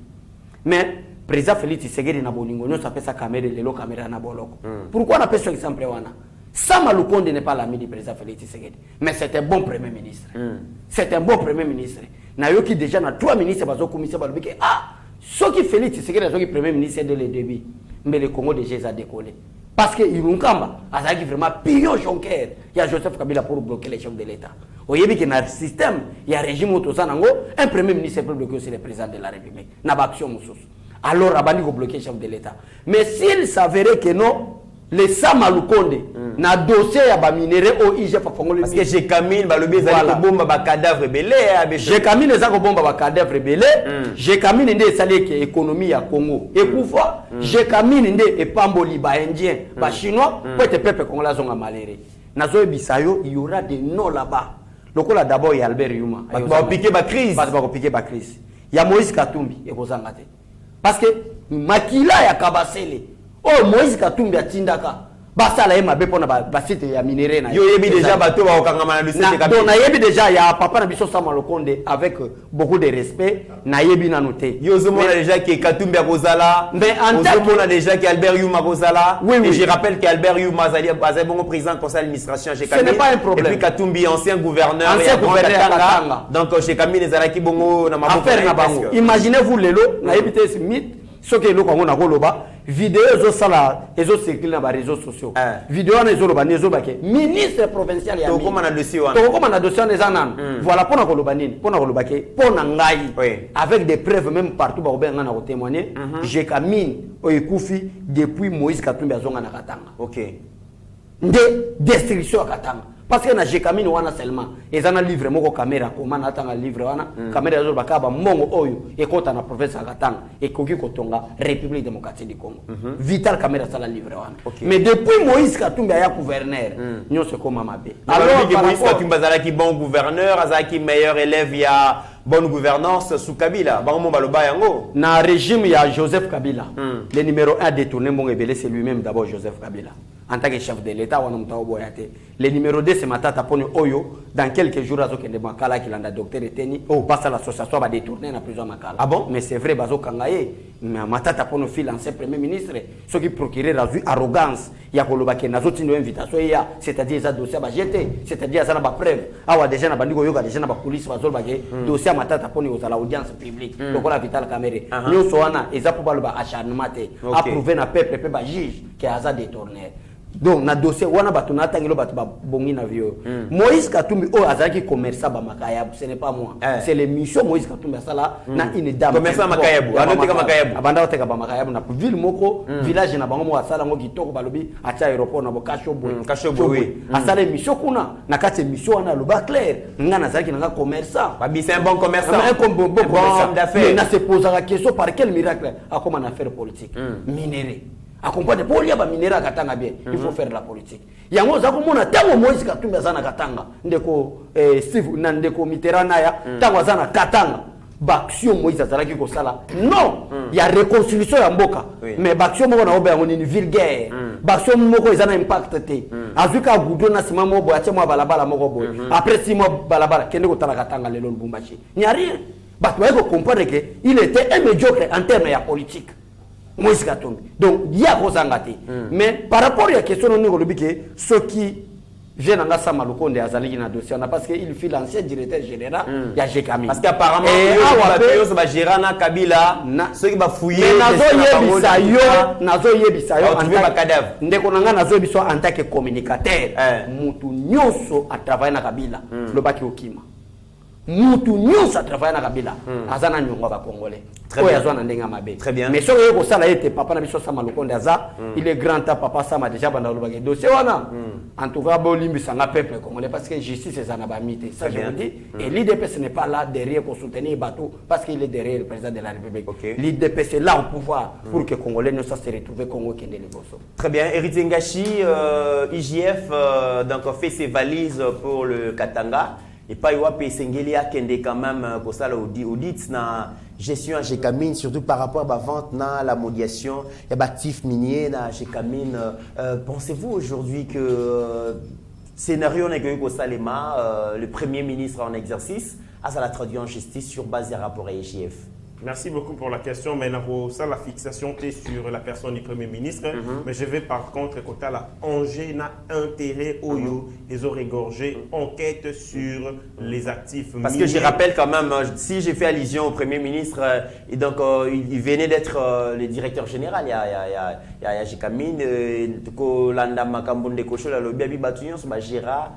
Mais, le président Félix Tshisekedi n'a pas nous appelle sa caméra, les caméra na boloko. Pourquoi on appelle ce exemple wana? Sama Lukonde n'est pas l'ami du président Félix Tshisekedi. Mais c'est un bon premier ministre. C'est un bon premier ministre. Nayoki déjà, na 3 ministres, Bazo commissaire, ce qui Félix Tshisekedi est le premier ministre dès le début. Mais le Congo déjà a décollé. Parce que Irunkamba a vraiment pignon Jonker. Il y a Joseph Kabila pour bloquer les chefs de l'État. Vous voyez que dans le système, il y a un régime autosanango, un premier ministre peut bloquer aussi le président de la République. N'a pas action moussous. Alors, Abani va bloquer les chefs de l'État. Mais s'il s'avérait que non, les Samalukonde, na dossier à ba minéré au IGF Fongole. Parce que Gécamine, ba lobby zali ko bomba ba cadavre belé Gécamine za ko bomba ba cadavre belé. Gécamine ndé sali que économie ya Congo. Et pouvoir Gécamine ndé e pamboli ba indien, ba chinois, pour être peuple congolais zonga maléré. Nazo bisayo, il y aura des noms là-bas. Lokola d'abord il y a Albert Yuma. Ba piquer ba crise. Ba piquer ba crise. Il y a Moïse Katumbi et kozanga te. Parce que makila ya Kabasele. Oh, Moïse Katumbi a tindaka. Basala ema be pona ba site ya minéré na. Yo yebi déjà bateau ba okangama na lycée de Kabila. Donc na yebi déjà ya papa na biso Sama Lokonde avec beaucoup de respect na yebi na noté. Yo zomona déjà que Katumbi a kozala. Mais en tant que déjà que Albert Yuma kozala. Oui, et je rappelle qu'Albert Yuma azali bon président conseil d'administration chez Kabila. Ce n'est pas un problème. Et puis Katumbi ancien gouverneur Katanga. Donc chez Kabila ezalaki bongo na maboko affaire na bango. Imaginez-vous lelo na yebi te mythe ce que nous kongo na koloba vidéo ezo sala ezo circuler dans les réseaux sociaux vidéo na ezo loba ezo ba ke ministre provincial ya to koma na dossier wana to koma na dossier na zanan voilà pona ko loba nini pona ko loba ke pona ngai avec des preuves même partout ba obenga na ko témoigner j'ai camine oikufi depuis Moïse Katumbi azonga na Katanga OK de destruction à Katanga parce que na Jekamine wana seulement ezana livre moko caméra comment na tanga livre wana caméra zo bakaba mongo oyo ekota na province ya Katanga ekoki kotonga République démocratique du Congo vital caméra sala livre wana mais depuis Moïse Katumbi ya gouverneur nyonso koma mabe alors Moïse Katumbi azalaki bon gouverneur azalaki meilleur élève ya bonne gouvernance sous Kabila bango baloba yango na régime ya Joseph Kabila le numéro 1 détourné mon rebelle c'est lui-même d'abord Joseph Kabila en tant que chef de l'État wana mutawo boyate le numéro 2 c'est Matata Poni Oyo dans quelques jours azo kende makala kilanda docteur Eteni passe à l'association va détourner na prison makala ah bon mais c'est vrai bazo kangaye mais Matata Poni fil ancien premier ministre ce qui procureur a vu arrogance ya koloba ke nazo tindo invitation ya c'est-à-dire ça dossier ba jeté c'est-à-dire ça na ba preuve awa déjà na bandiko yoka déjà na ba police bazo ba ke dossier Matata Poni aux l'audience publique donc la vital caméré nous soana eza pour baloba acharnement te approuver na peuple pe ba juge que aza détourner donc na dossier wana batu na tangelo batu ba bongi na vio Moïse Katumbi o azaki commerçant ba makayab ce n'est pas moi c'est les missions Moïse Katumbi sala na une dame commerçant makayab anoteka makayab abanda oteka ba makayab na ville moko village na bango mo asala ngo kitoko balobi acha aéroport na Bokasho boy asala mission kuna na kati mission wana loba clair ngana zaki na commerçant babi c'est un bon commerçant un bon d'affaires na se poser la question par quel miracle a comme en affaire politique minéré accompagner pour liaba minera Katanga bien il faut faire de la politique yango za komona tango Moïse Katumbi azana Katanga ndeko Steve na ndeko Mitterrand ya tango azana Katanga baction Moïse azalaki ko sala non il y a réconciliation ya mboka mais baction moko na obe yango ni vulgaire baction moko ezana impact te azuka gudo na sima mo bo atie mo balabala moko bo après 6 mois balabala kende ko tala Katanga lelo Lubumbashi il y a rien bato ko comprendre que il était un médiocre en termes ya politique Moïse Katumbi. Donc, il y a des choses. Mais par rapport à la question, ceux qui viennent à Samaloukonde et à Zaligi dossier, parce qu'il fait l'ancien directeur général, il y a Jekami. Parce qu'apparemment, il y a Gérana Kabila, ceux qui vont fouiller. Mais Nazo Yebisayo, en tant que communicateur, Moutou Nyoso a travaillé à Kabila, le Baki Okima. Moutou nyonso a travaillé na Kabila azana nyongo ba congolais oyo azwana ndenga mabe très bien mais so yeko sala ete papa na biso Samaloukonde aza il est grand temps papa Sama déjà banda lobaki dossier wana en tout cas bolimbi sanga peuple congolais parce que justice est na ba mité ça je vous dis et l'IDP ce n'est pas là derrière pour soutenir Batou parce qu'il est derrière le président de la République l'IDP c'est là au pouvoir pour que congolais ne se retrouvent Congo kende liboso très bien Héritier Ngachi IGF donc fait ses valises pour le Katanga. Et pas y Sengeli a kende quand même pour ça l'audit na gestion à Jekamine surtout par rapport à la vente na la modulation il y a actifs miniers na Jekamine pensez-vous aujourd'hui que scénario n'est que Salema le premier ministre en exercice a la traduit en justice sur base des rapports à IGF. Merci beaucoup pour la question. Maintenant, ça, la fixation est sur la personne du Premier ministre. Mais je vais par contre, quand la Angers n'a intérêt au yo, ils ont régorgé enquête sur les actifs. Parce que je rappelle quand même, si j'ai fait allusion au Premier ministre, et donc il venait d'être le directeur général, il y a Jekamine, Landa Makambonde Kocho, la Lobiabi Batouillon, Gérard,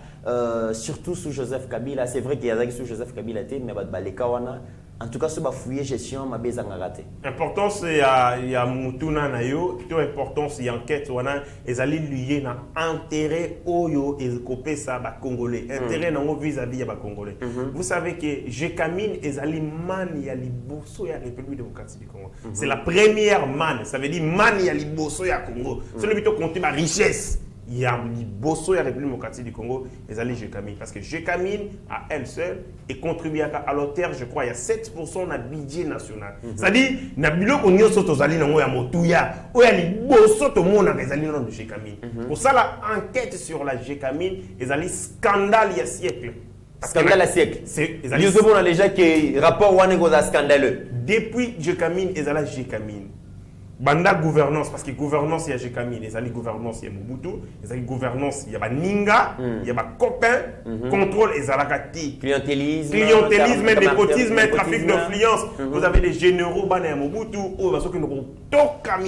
surtout sous Joseph Kabila. C'est vrai qu'il y a sous Joseph Kabila, mais les Kawana. En tout cas, ce fouiller gestion ma base raté. L'importance il y a Mutuna nayo, plutôt importance il y a enquête wana ezali lié na intérêt oyo et copé ça ba congolais. Intérêt nango vis-à-vis ya ba congolais. Vous savez que Jekamine ezali man ya liboso ya République démocratique du Congo. C'est la première man, ça veut dire man ya liboso ya Congo. C'est le plutôt compter ma richesse. Il y a Liboso et la République démocratique du Congo, les alliés Jekamine. Parce que Jekamine, à elle seule, est contribué à l'auteur, je crois, il y a 7% de budget national. C'est-à-dire, il y a des gens qui sont allés dans le Motouya, ou il y a des gens qui sont allés dans le Jekamine. Pour ça, l'enquête sur la Jekamine, ils allaient scandale il y a siècle. Scandale à siècle. Ils ont les gens qui rapport Wanego scandaleux. Depuis Jekamine, ils allaient Jekamine. Banda gouvernance, parce que gouvernance, il y a Jekamine, il y a gouvernance, il y a Mobutu, il y a gouvernance, il y a Ninga, il y a copain, contrôle, il y a Zakati. Clientélisme, népotisme, trafic d'influence. Vous avez des généraux, Bana Mobutu, parce que nous avons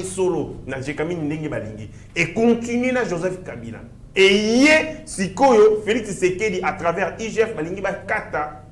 solo, na Jekamine, Ningi Balingi. Et continue na Joseph Kabila. Et hier, Sikoyo, Félix Tshisekedi, à travers IGF, Balingi Bakata,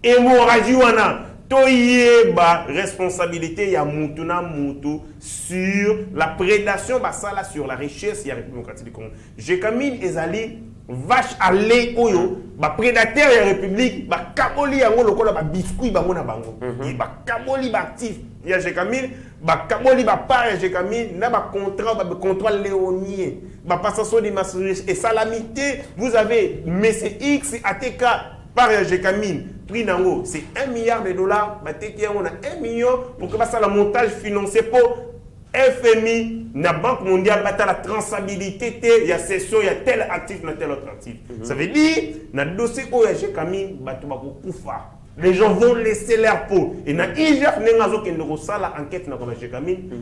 hémorragie wana. Toyeba responsabilité ya mutu na mutu sur la prédation basala sur la richesse ya République démocratique du Congo. Jekamine ezali vache à lait oyo ba prédateur ya République ba kaboli yango lokola ba biscuit bango na bango. Ba kaboli ba actif ya Jekamine ba kaboli ba part ya Jekamine na ba contrat léonier ba passation de maçonnerie et salamité. Vous avez Messi X ATK par Jekamine, prix nango, c'est 1 milliard de dollars. On a 1 million pour que ça le montage financier pour FMI, la Banque mondiale, la traçabilité, il y a cession, il y a tel actif, il y a tel autre actif. Ça veut dire, dans le dossier où Jekamine, les gens vont laisser leur peau. Et dans l'IGF, enquête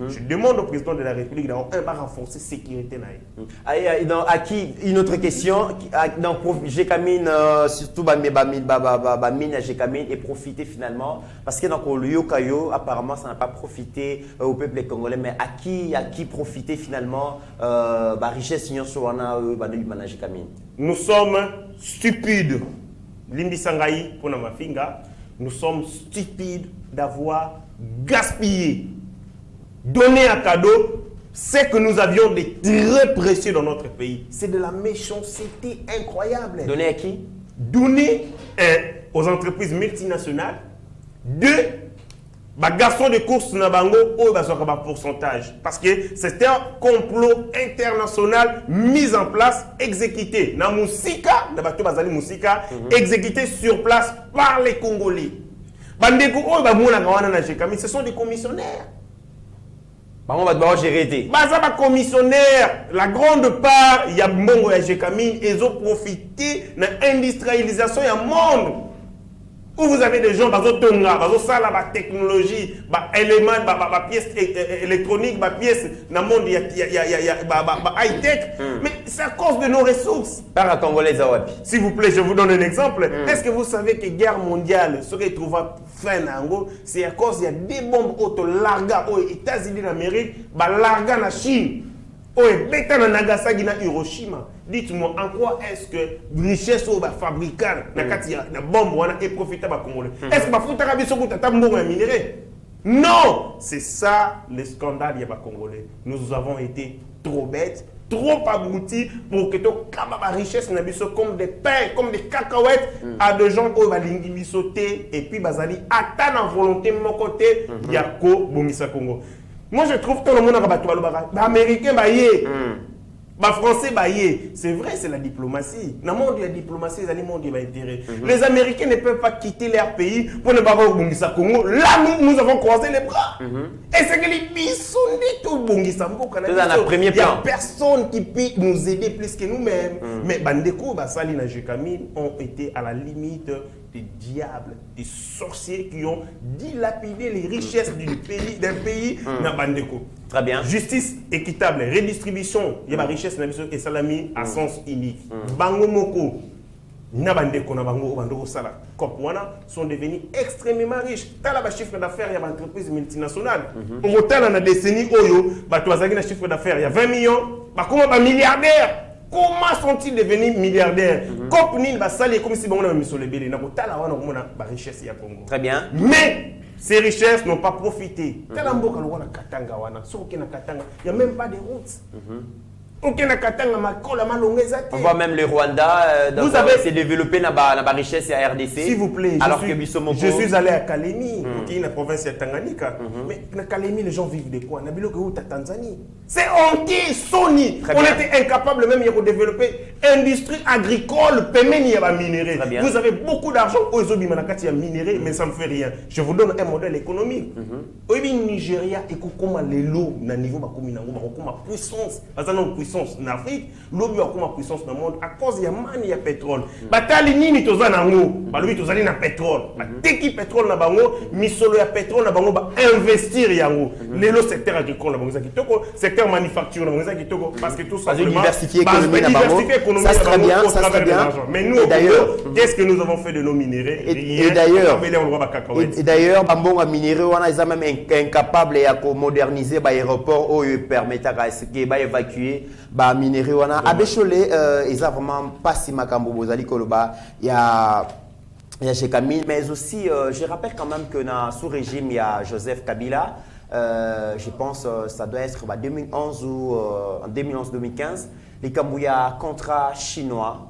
je demande au président de la République d'avoir renforcer la sécurité. À qui une autre question, dans Jekamine, surtout mine Jekamine et profiter finalement, parce que dans le Yokayo, apparemment ça n'a pas profité au peuple congolais, mais à qui profiter finalement la richesse sur Jekamine. Nous sommes stupides. Limbi Sangaï pour Namafinga, nous sommes stupides d'avoir gaspillé, donné un cadeau, ce que nous avions de très précieux dans notre pays. C'est de la méchanceté incroyable. Donné à qui? Donner aux entreprises multinationales de garçons de course na bango ou pourcentage. Parce que c'est un complot international mis en place, exécuté. Na musika, exécuté sur place par les Congolais. Ce sont des commissionnaires. Commissionnaire, la grande part, il y a Mbongo et Jekamine, ils ont profité de l'industrialisation du monde. Où vous avez des gens, la technologie, éléments, pièces électroniques, pièces dans le monde, high-tech. Mais c'est à cause de nos ressources. S'il vous plaît, je vous donne un exemple. Est-ce que vous savez que la guerre mondiale serait trouvée fin en c'est à cause qu'il y a des bombes auto larga aux États-Unis d'Amérique, larga en Chine. Nagasaki na Hiroshima. Dites-moi, en quoi est-ce que richesse ou fabricant na bombe est profitable à Congolais? Est-ce que Bafouta Biso Koutata Mbongo est minéré? Non! C'est ça le scandale Yaba Congolais. Nous avons été trop bêtes, trop abrutis pour que tu aies richesse comme des pains, comme des cacahuètes à des gens qui ont sauté et puis bazali attend en volonté de mon côté Yako Bongisa Congo. Moi, je trouve que tout le monde a Américain, Français, c'est vrai, c'est la diplomatie. Dans le monde de la diplomatie, les monde de l'intérêt. Les Américains ne peuvent pas quitter leur pays pour ne pas voir Bongisa Congo. Là, nous avons croisé les bras. Et c'est que les bisounis, tout Bongisa Congo, il n'y a personne qui peut nous aider plus que nous-mêmes. Mais Bandeko, Salina Jekamine ont été à la limite des diables, des sorciers qui ont dilapidé les richesses d'un pays dans Bandeko. Très bien. Justice équitable, redistribution, il y a la richesse et salami à sens unique. Bango Moko, Nabandeko, Nabango, Bandoko Sala, Kopwana sont devenus extrêmement riches. T'as la chiffre d'affaires, il y a une entreprise multinationale. Au total, dans la décennie, tu as un chiffre d'affaires, il y a 20 millions, comment un milliardaire? Comment sont-ils devenus milliardaires? Très bien. Mais ces richesses n'ont pas profité. Il n'y a même pas de routes. On voit même le Rwanda s'est développé dans la richesse à RDC. S'il vous plaît, je suis allé à Kalemi, qui est la province de Tanganyika. Mais à Kalemi, les gens vivent de quoi? Tanzanie. C'est anti Sony. On était incapable même de développer industrie agricole, minéré. Vous avez beaucoup d'argent aux minéré, mais ça ne fait rien. Je vous donne un modèle économique. Au Nigeria, et comment les lots, niveau puissance. puissance en Afrique, lobby comme puissance dans le monde à cause il y a man il y a pétrole. Batali nini toza nango, balobi tozali na pétrole. Teki pétrole na bango, misolo ya pétrole na bango ba investir yango. Le secteur agricole na bango za kitoko, secteur manufacture na bango za kitoko parce que tout simplement diversifier l'économie na bango. Ça serait bien, ça serait bien. Mais nous d'ailleurs, qu'est-ce que nous avons fait de nos minéraux? Et d'ailleurs, bambonga minéraux wana ils sont même incapables de moderniser l'aéroport où ils permettent à évacuer ba minéraux wana abechole ils ont vraiment pas si makambo bozali koloba il y a chez Camille mais aussi je rappelle quand même que dans sous régime il y a Joseph Kabila je pense ça doit être 2011 ou en 2011-2015 les Kambouya contrat chinois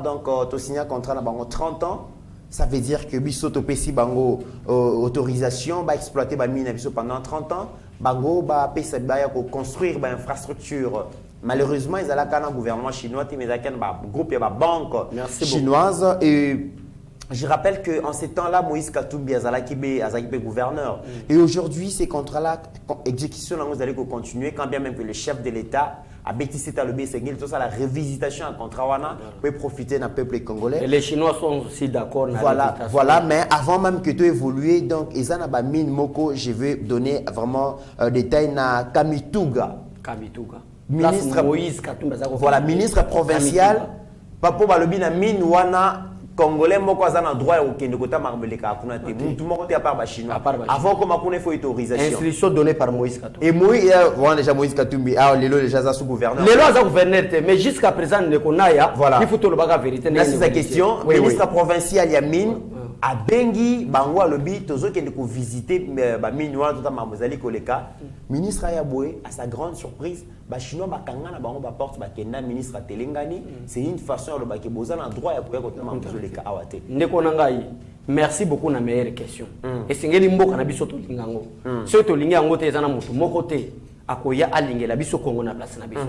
donc tu signes un contrat dans 30 ans. Ça veut dire que biso topesi bango autorisation ba exploiter ba mine biso pendant 30 ans bango ba pesa ba ya construire ba infrastructure. Malheureusement ils allaient dans le gouvernement chinois mais ils ba groupe ya ba banque chinoise et je rappelle que en ces temps-là Moïse Katumbi azalaki gouverneur et aujourd'hui ces contrats-là exécution vous allez continuer quand bien même que le chef de l'État a bêtissé le BCG, tout ça la révisitation à contrat wana peut profiter d'un peuple congolais. Et les Chinois sont aussi d'accord. Voilà, mais avant même que tu évolues, donc Ezana ba mine moko, je vais donner vraiment détail na Kamituga. Ministre Moïse Katumbi. Voilà, ministre provincial. Papo balobi na mine wana. Congolais moko azana droit au kende kota marbeleka akuna te tout le monde à part ba chinois avant comme akuna faut autorisation instruction donnée par Moïse Katumbi et Moïse voilà déjà Moïse Katumbi lelo déjà za sous gouverneur mais jusqu'à présent ne konaya voilà il faut tout le baga vérité là c'est sa question ministre provincial Yamine a bengi bango alobi tozo kende ko visiter ba minwa tout ma mozali koleka ministre Ayaboué à sa grande surprise ba chinois ba kanga na bango ba porte ba kenda ministre Telengani c'est une façon le ba ke bozana droit ya ko kota ma mozali ka awate ndeko nangai merci beaucoup na meilleure question et singeli mboka na biso to lingango so to lingi yango te ezana mutu moko te akoya alingela biso Congo na place na biso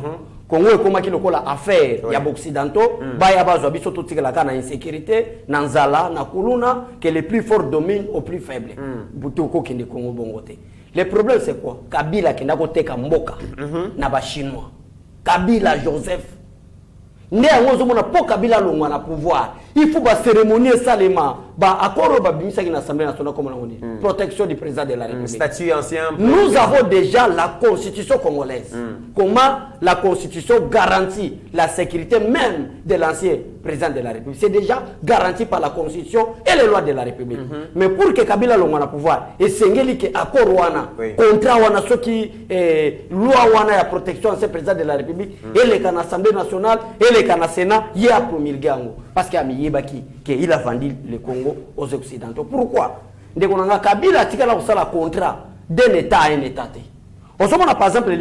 Congo ekomaki lokola affaire ya occidentaux baya bazwa biso to tikelaka na insécurité na nzala na kuluna que les plus forts dominent aux plus faibles buto ko kende Congo bongo te. Le problème c'est quoi? Kabila kenda ko teka mboka na ba chinois Kabila Joseph ndé yango zomona po Kabila longwa na pouvoir il faut ba cérémonie salema ba accord ba bimisa ki na assemblée nationale comme on dit protection du président de la République statut ancien nous avons déjà la constitution congolaise comment la constitution garantit la sécurité même de l'ancien président de la République c'est déjà garanti par la constitution et les lois de la République mais pour que Kabila longwa na pouvoir et sengeli que accord wana contrat wana soki loi wana ya protection ancien président de la République et les can assemblée nationale et les can Sénat y a promulgué parce qu'il a mis qu'il a vendu le Congo aux Occidentaux. Pourquoi? Kabila a la contrat d'un État à un État. Par exemple,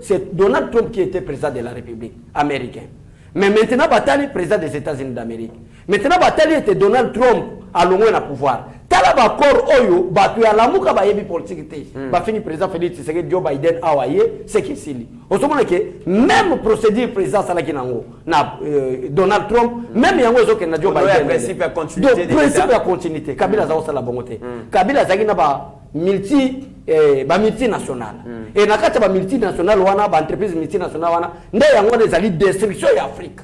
c'est Donald Trump qui était président de la République américaine. Mais maintenant, Batali est président des États-Unis d'Amérique. Maintenant, Batali était Donald Trump à l'ongwe na pouvoir. Tala ba kor oyo batu ya lamuka ba yebi politique te. Ba fini président Félix Tshisekedi Joe Biden awaye c'est que sili. Osomona ke même procédure président salaki nango na Donald Trump même yango zo ke na Joe Biden. Principe à continuité. Donc principe à continuité. Kabila za osala bongote. Kabila zaki na ba multinational. Et na kati ba multinational wana ba entreprise multinational wana nde yango ezali destruction ya Afrique.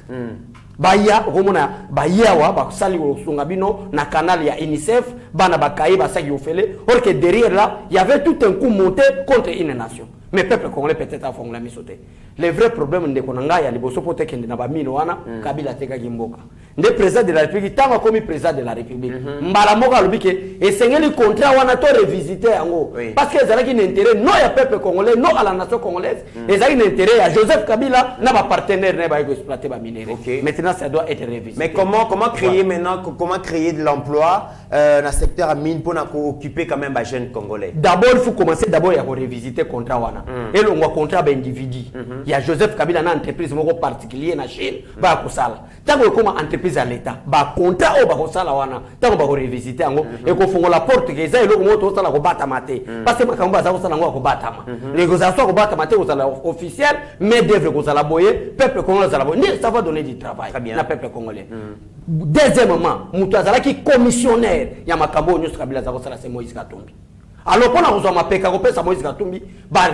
Baya romona bayawa basali osunga bino na canal ya UNICEF bana bakaye basaki ofele or que derrière là il y avait tout un coup monté contre une nation mais peuple congolais peut-être a fongla misoté le vrai problème ndeko nanga ya liboso pote kende na ba mino wana Kabila teka kimboka nde président de la République tanga comme président de la République mbala moka lobike et sengeli contrat wana to revisiter yango parce que ezalaki un intérêt non ya peuple congolais non à la nation congolaise ezalaki un intérêt ya Joseph Kabila na ba partenaire ne ba exploiter ba minerais maintenant ça doit être révisé. Mais comment créer maintenant comment créer de l'emploi dans le secteur mine pour occuper quand même les jeunes congolais? D'abord il faut commencer d'abord à revisiter le contrat wana. Et le contrat d'individu. Il y a Joseph Kabila une entreprise particulière en Chine ba kosala. Tant que comme entreprise à l'état ba contrat au ba kosala wana tant que ba revisiter yango et ko fongola la porte que ça eloko moto sala ko bata mate parce que makamba za kosala ngo ko bata ma. Négociation ko bata mate kosala officiel mais devrait kosala boyer peuple congolais sala boyer ça va donner du travail. Na peuple congolais. Deuxièmement, mutu azalaki commissionnaire ya makambo nyusu Kabila za kosala c'est Moïse Katumbi. Alors pour nous avons peka ko pesa Moïse Katumbi ba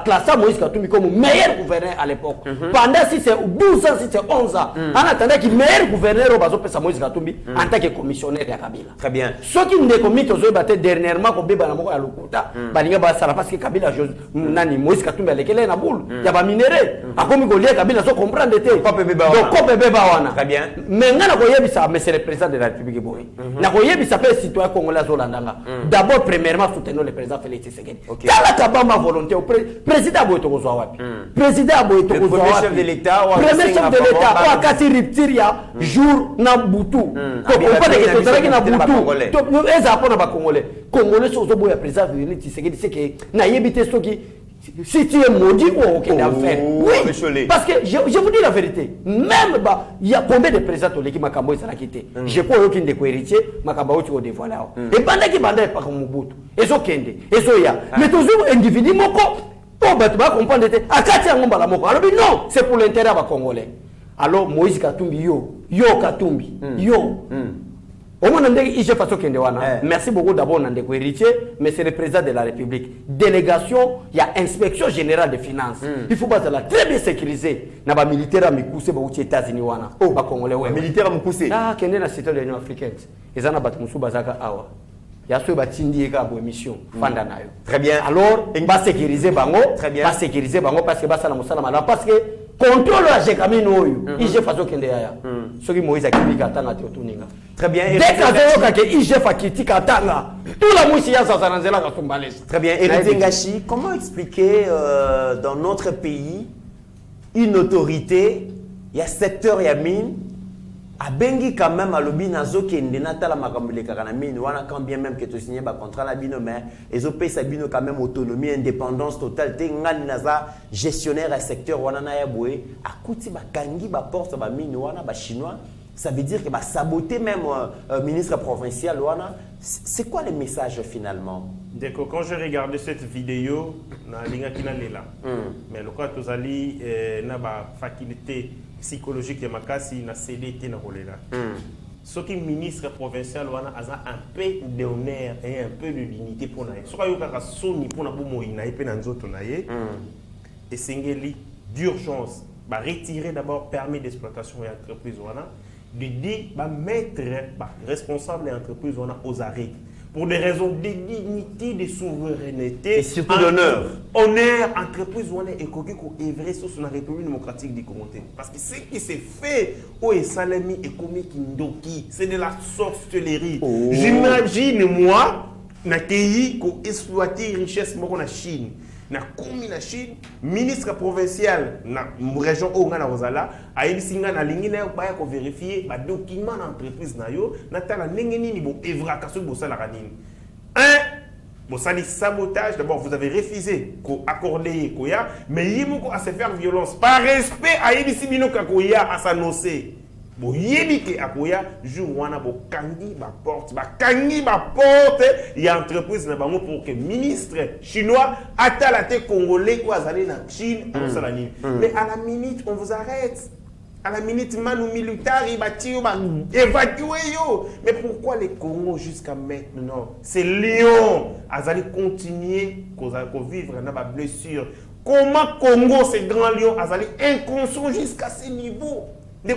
classer Moïse Katumbi comme meilleur gouverneur à l'époque. Pendant si c'est 12 ans, si c'est 11 ans, en attendant qu'il meilleur gouverneur au bazo pesa Moïse Katumbi en tant que commissionnaire de Kabila. Très bien. Ce qui ne commis aux batté dernièrement ko beba na moko ya lokuta, balinga ba sala parce que Kabila nani Moïse Katumbi alekele na boule, ya ba minéré, akomi ko lié Kabila so comprendre té. Donc ko beba wana. Très bien. Mais ngana ko yebisa monsieur le président de la République boy. Na ko yebisa pe citoyen congolais zolandanga. D'abord premièrement soutenons le président Félix Tshisekedi. Kala kabamba volonté au président boy to ko zwa wapi. Président boy to ko zwa wapi. Premier chef de l'État premier chef de l'État wa kati riptiria jour na butu. Ko pas de que tozalaki na butu. To eza pona ba congolais. Congolais so zo boy président Félix Tshisekedi c'est que na yebite soki si tu es maudit ou aucun affaire. Oui, parce que je vous dis la vérité. Même il y a combien de présidents qui m'a quitté. Je peux aucun de héritier, m'a au dévoilé. Et pendant qu'il bandait pas comme Mobutu. Et so kende, et so ya. Mais toujours individu moko. Oh bah tu vas comprendre. À quatre ans la moko. Alors non, c'est pour l'intérêt des Congolais. Alors Moïse Katumbi yo Katumbi yo. Merci beaucoup d'abord Nandeko héritier, mais c'est le président de la République. Délégation, il y a inspection générale des finances. Il faut la très bien sécuriser. Il y a des militaires qui sont aux États-Unis. Oh, les militaires qui sont là, qui sont dans le secteur de l'Union africaine. Ils ont des bazaka awa. Il y a ceux qui ont des émissions. Très bien. Alors, on va sécuriser Bango. Très bien. On va sécuriser Bango parce que parce que contrôle la Jekamino, il j'ai façon qu'il y a. Ce qui Moïse a critiqué à Tanga Tiotuninga. Très bien. Dès que il j'ai fait critique à Tanga, tout la moussiya ça s'en là quand on balise. Très bien. Héritier Ngachi, comment expliquer dans notre pays une autorité, il y a secteur, il y a mine, a bengi quand même à l'obi nazo qui est natala makambule karanamine wana quand bien même que tu signes ba contrat la bino mais les OP sabino quand même autonomie indépendance totale te ngani naza gestionnaire à secteur wana na ya boé a kuti ba kangi ba porte ba mine wana ba chinois ça veut dire que ba saboter même ministre provincial wana c'est quoi le message finalement? D'accord, quand je regardais cette vidéo na linga kinalela mais le cas tozali na ba faculté psychologique de makasi na CDT na rolela. Ce qui ministre provincial wana a un peu d'honneur et un peu de dignité pour naïe. Ce qui est soni pour na bomo inaïe pe na nzoto naïe. Et sengeli d'urgence ba retirer d'abord permis d'exploitation et entreprise wana de dire ba mettre ba responsable et entreprise wana aux arrêts. Pour des raisons de dignité, de souveraineté. Et surtout d'honneur. Honneur, entreprise, on est évré sur la République démocratique du Congo. Parce que ce qui s'est fait au Salami et Komikindoki, c'est de la sorcellerie. J'imagine, moi, na pays qui exploité la richesse en Chine. Na komi na Chine, ministre provincial na région où on a rozala, a eu singa na lingi na ba ko vérifier ba document d'entreprise na yo, na tala nengeni ni bo evra kaso bo sala kanini. Bon ça dit sabotage, d'abord vous avez refusé ko accorder koya, mais yimoko à se faire violence par respect à yebisi bino kakoya à s'annoncer. Bo yebike akoya jour wana bo kangi ba porte il y a entreprise na bango pour que ministre chinois atalate congolais ou azali na Chine mais à la minute on vous arrête à la minute manu militaire il bâti évacuer yo mais pourquoi les Congo jusqu'à maintenant c'est Lyon azali continuer ko vivre na ba blessure comment Congo c'est grand Lyon azali inconscient jusqu'à ce niveau. C'est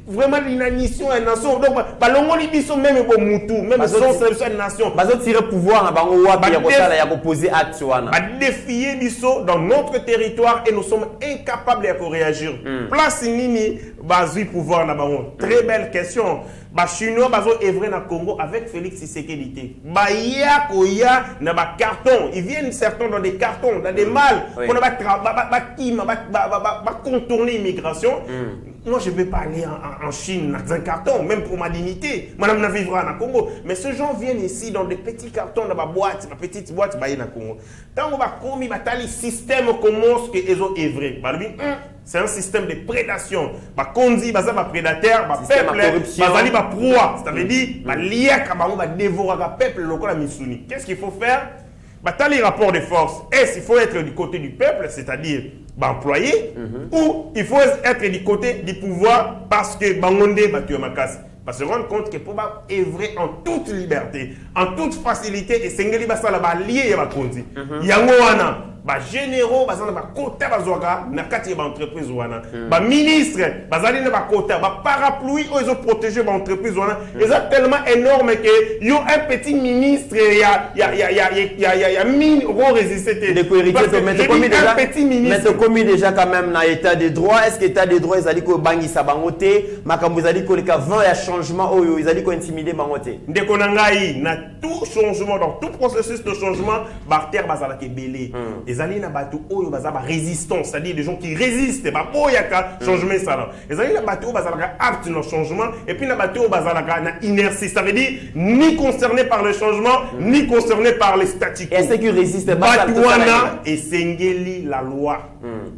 vraiment l'inanition et nation. Donc, balongoli biso même pour Moutou, même son seule nation. Bazo tirer pouvoir na bango wapi ya kosala ya poser acte wana. Ba défier biso dans notre territoire et nous sommes incapables de réagir. Place nini bazui pouvoir na bango. Très belle question. Ba chinois bazo œuvrer na Congo avec Félix Tshisekedi. Ba ya koya na ba carton, ils viennent certains dans des cartons, dans des malles, on va contourner l'immigration. Moi, je ne vais pas aller en Chine dans un carton, même pour ma dignité. Madame ne vivra en Congo. Mais ces gens viennent ici dans des petits cartons, dans ma boîte, ma petite boîte, bah, en Congo. Tant qu'on va commis, bah, le système commence que ils ont œuvré. Bah, c'est un système de prédation. Bah, kondi, bah, ça, bah, prédateur, bah, peuple, bah, bah, proie. Ça veut dire, bah, liaka, bah, on va dévorer le peuple, le la Missouni. Qu'est-ce qu'il faut faire? Bah, les rapports de force. Est-ce qu'il faut être du côté du peuple, c'est-à-dire employé, ou il faut être du côté du pouvoir parce que Bangonde Batuamakas. parce que se rendre compte que pour œuvrer en toute liberté, en toute facilité, et sengeli basala ba lié ya bakonzi. Yango wana ba généraux bazana ba kota bazwaka na kati ba entreprise wana. Ba ministre bazali na ba kota, ba parapluie ils ont protégé ba entreprise wana. Ils sont tellement énorme que yo un petit ministre ya mine au résister. Mais commis déjà quand même dans l'état de droit, est-ce que l'état de droit ils allaient ko bangisa bangote, makambo ils allaient ko le vent ya changement oyo ils allaient ko intimider bangote. Ndeko nangai na tout changement dans tout processus de changement, barter bazala ke belé. Les alliés na bateau oyo bazala résistance, c'est-à-dire des gens qui résistent, ba boyaka changement ça. Les alliés na bateau bazala apte dans changement et puis na bateau bazala na inertie, ça veut dire ni concerné par le changement, ni concerné par les statu quo. Et ceux qui résistent pas et Sengeli la loi.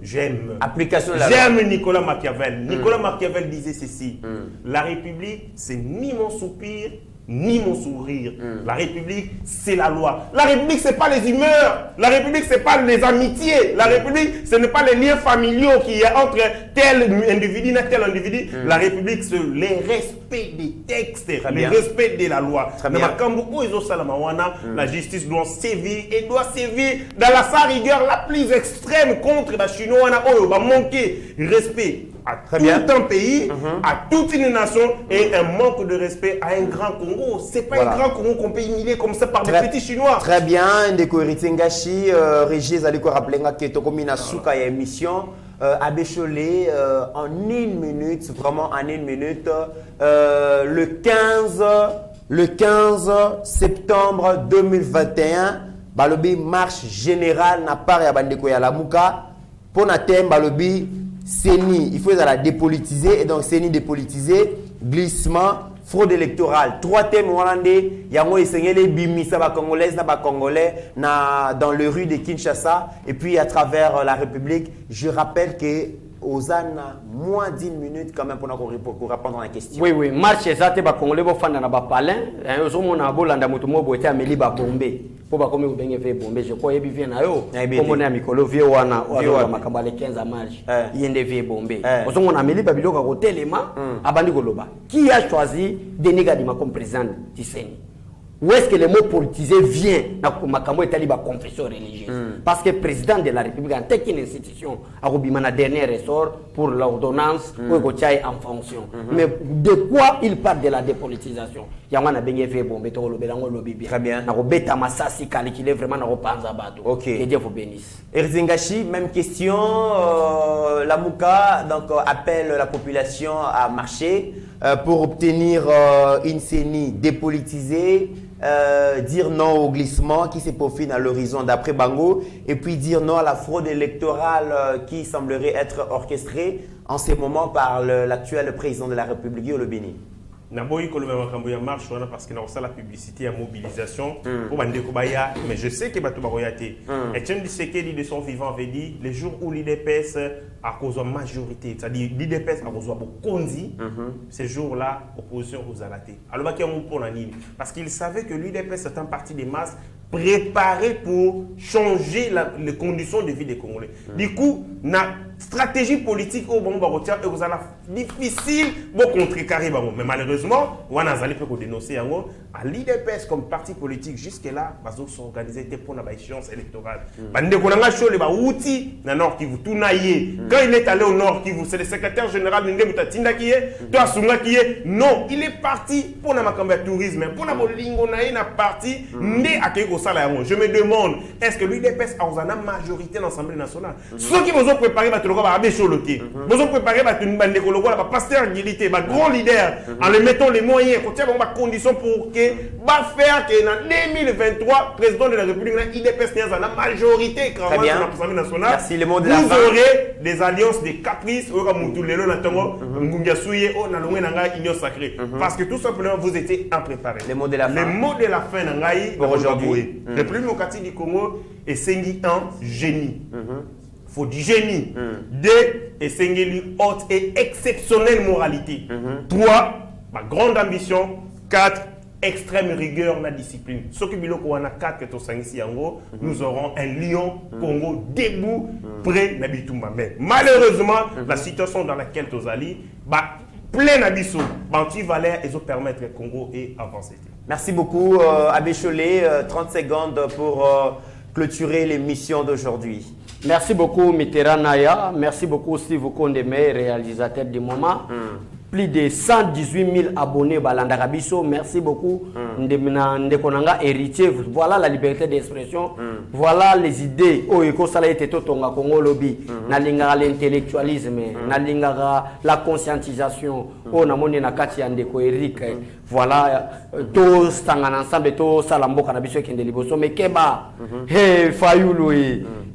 J'aime. Application de la J'aime loi. Nicolas Machiavel. Nicolas Machiavel disait ceci. La République, c'est ni mon soupir, ni mon sourire. La République, c'est la loi. La République, c'est pas les humeurs. La République, c'est pas les amitiés. La République, ce n'est pas les liens familiaux qu'il y a entre tel individu et tel individu. La République, c'est le respect des textes, le respect de la loi. La justice doit sévir et doit sévir dans sa rigueur la plus extrême contre la Chinois. On va manquer respect à tout un pays, à toute une nation et un manque de respect à un grand Congo. C'est pas un grand Congo qu'on peut humilier comme ça par des petits Chinois. Très bien, Ndeko Ritingashi, Régis Aliko Rappelenga qui est au Komina Souka et émission. Abbé Cholet, en une minute, vraiment en une minute, le 15 septembre 2021, Balobi marche générale n'a pas réabandeko ya Lamuka pour na thème Balobi CENI, il faut la dépolitiser et donc CENI dépolitiser, glissement, fraude électorale. 3 thèmes hollandais, yango esengeli bimisa ba congolaise na ba congolais dans les rues de Kinshasa et puis à travers la République. Je rappelle que Ozana moins d'1 minute quand même pour répondre à la question. Oui, marche ezate ba congolais bo fanda na ba palin, ozomona bolanda mutu mo bote ameli ba bombe. Po ba komi ubenge ve bombe, je crois yebi vient na yo. Komona ya mikolo vie wana makamba le 15 à marche. Yende vie bombe. Ozomona ameli ba biloko ko telema abandi koloba. Qui a choisi Denis Kadima comme président du CENI? Où est-ce que le mot politisé vient dans Makambo et Taliba confession religieuse? Parce que le président de la République, en tant qu'institution, a eu un dernier ressort pour l'ordonnance pour en fonction. Mais de quoi il parle de la dépolitisation? Il y a un bien fait bon, très bien. Il est vraiment ok. Que Dieu vous bénisse. Erzingashi, même question. La Mouka donc, appelle la population à marcher pour obtenir une CENI dépolitisée. Dire non au glissement qui se profile à l'horizon d'après Bango et puis dire non à la fraude électorale qui semblerait être orchestrée en ce moment par l'actuel président de la République au Bénin. Naboyi ko le makambo marche parce que na la publicité à mobilisation pour bande ko baya mais je sais que bato ba royauté Etienne Tshisekedi de son vivant avait dit les jours où l'IDPS à cause de majorité c'est-à-dire l'IDPS à cause de Bokonzi ces jours-là opposition aux alatés alors ba pour la ligne parce qu'il savait que l'IDPS est un parti des masses préparé pour changer les conditions de vie des Congolais. Du coup, na stratégie politique au bon barotia et vous allez difficile pour contrecarrer bango. Mais malheureusement, on a zali peut dénoncer yango à l'IDPS comme parti politique jusque là, bazo s'organiser pour la échéance électorale. Bande konanga chole ba outil na Nord Kivu tout naïe. Quand il est allé au Nord Kivu, c'est le secrétaire général Ndenge Mutatinda qui est, toi Sunga qui est. Non, il est parti pour na makamba tourisme, pour na bolingo naïe na parti ndé akeko sala yango. Je me demande, est-ce que l'IDPS a une majorité dans l'Assemblée nationale? Ceux qui vous ont préparé vous ont préparé un pasteur Guilité, un grand leader, en le mettant les moyens, pour faire des conditions pour que faire que en 2023, président de la République, l'IDPS a la majorité dans l'Assemblée nationale. Merci, le mot de vous aurez des alliances, des caprices, parce que tout simplement vous étiez impréparés. Le mot de la fin. Le mot de la fin pour aujourd'hui. Le plus démocratique du Congo est Sengi un génie. Faut du génie. 2 et Sengeli haute et exceptionnelle moralité. 3 ma grande ambition. 4 extrême rigueur la discipline. Ce qui biloko wana 4 que to sangisi yango, nous aurons un lion Congo debout près Nabitumba. Mais malheureusement la situation dans laquelle Tozali plein d'abisso. Bantu Valère, ils ont permettre le Congo et avancer. Merci beaucoup, Abbé Cholet. 30 secondes pour clôturer l'émission d'aujourd'hui. Merci beaucoup, Mitterrand Naya. Merci beaucoup, Steve Kondeme, réalisateur du moment. Plus de 118 000 abonnés Balanda Rabiso. Merci beaucoup. Ndekonanga héritier. Voilà la liberté d'expression. Voilà les idées. Oh, eko sala ete to tonga Congo lobby. Nalingara l'intellectualisme. Nalingara la conscientisation. Oh, namoni na kati ya ndeko Eric. Voilà. To stangana ensemble to salamboka na biso kende liboso. Mais keba. Hey, Fayulu.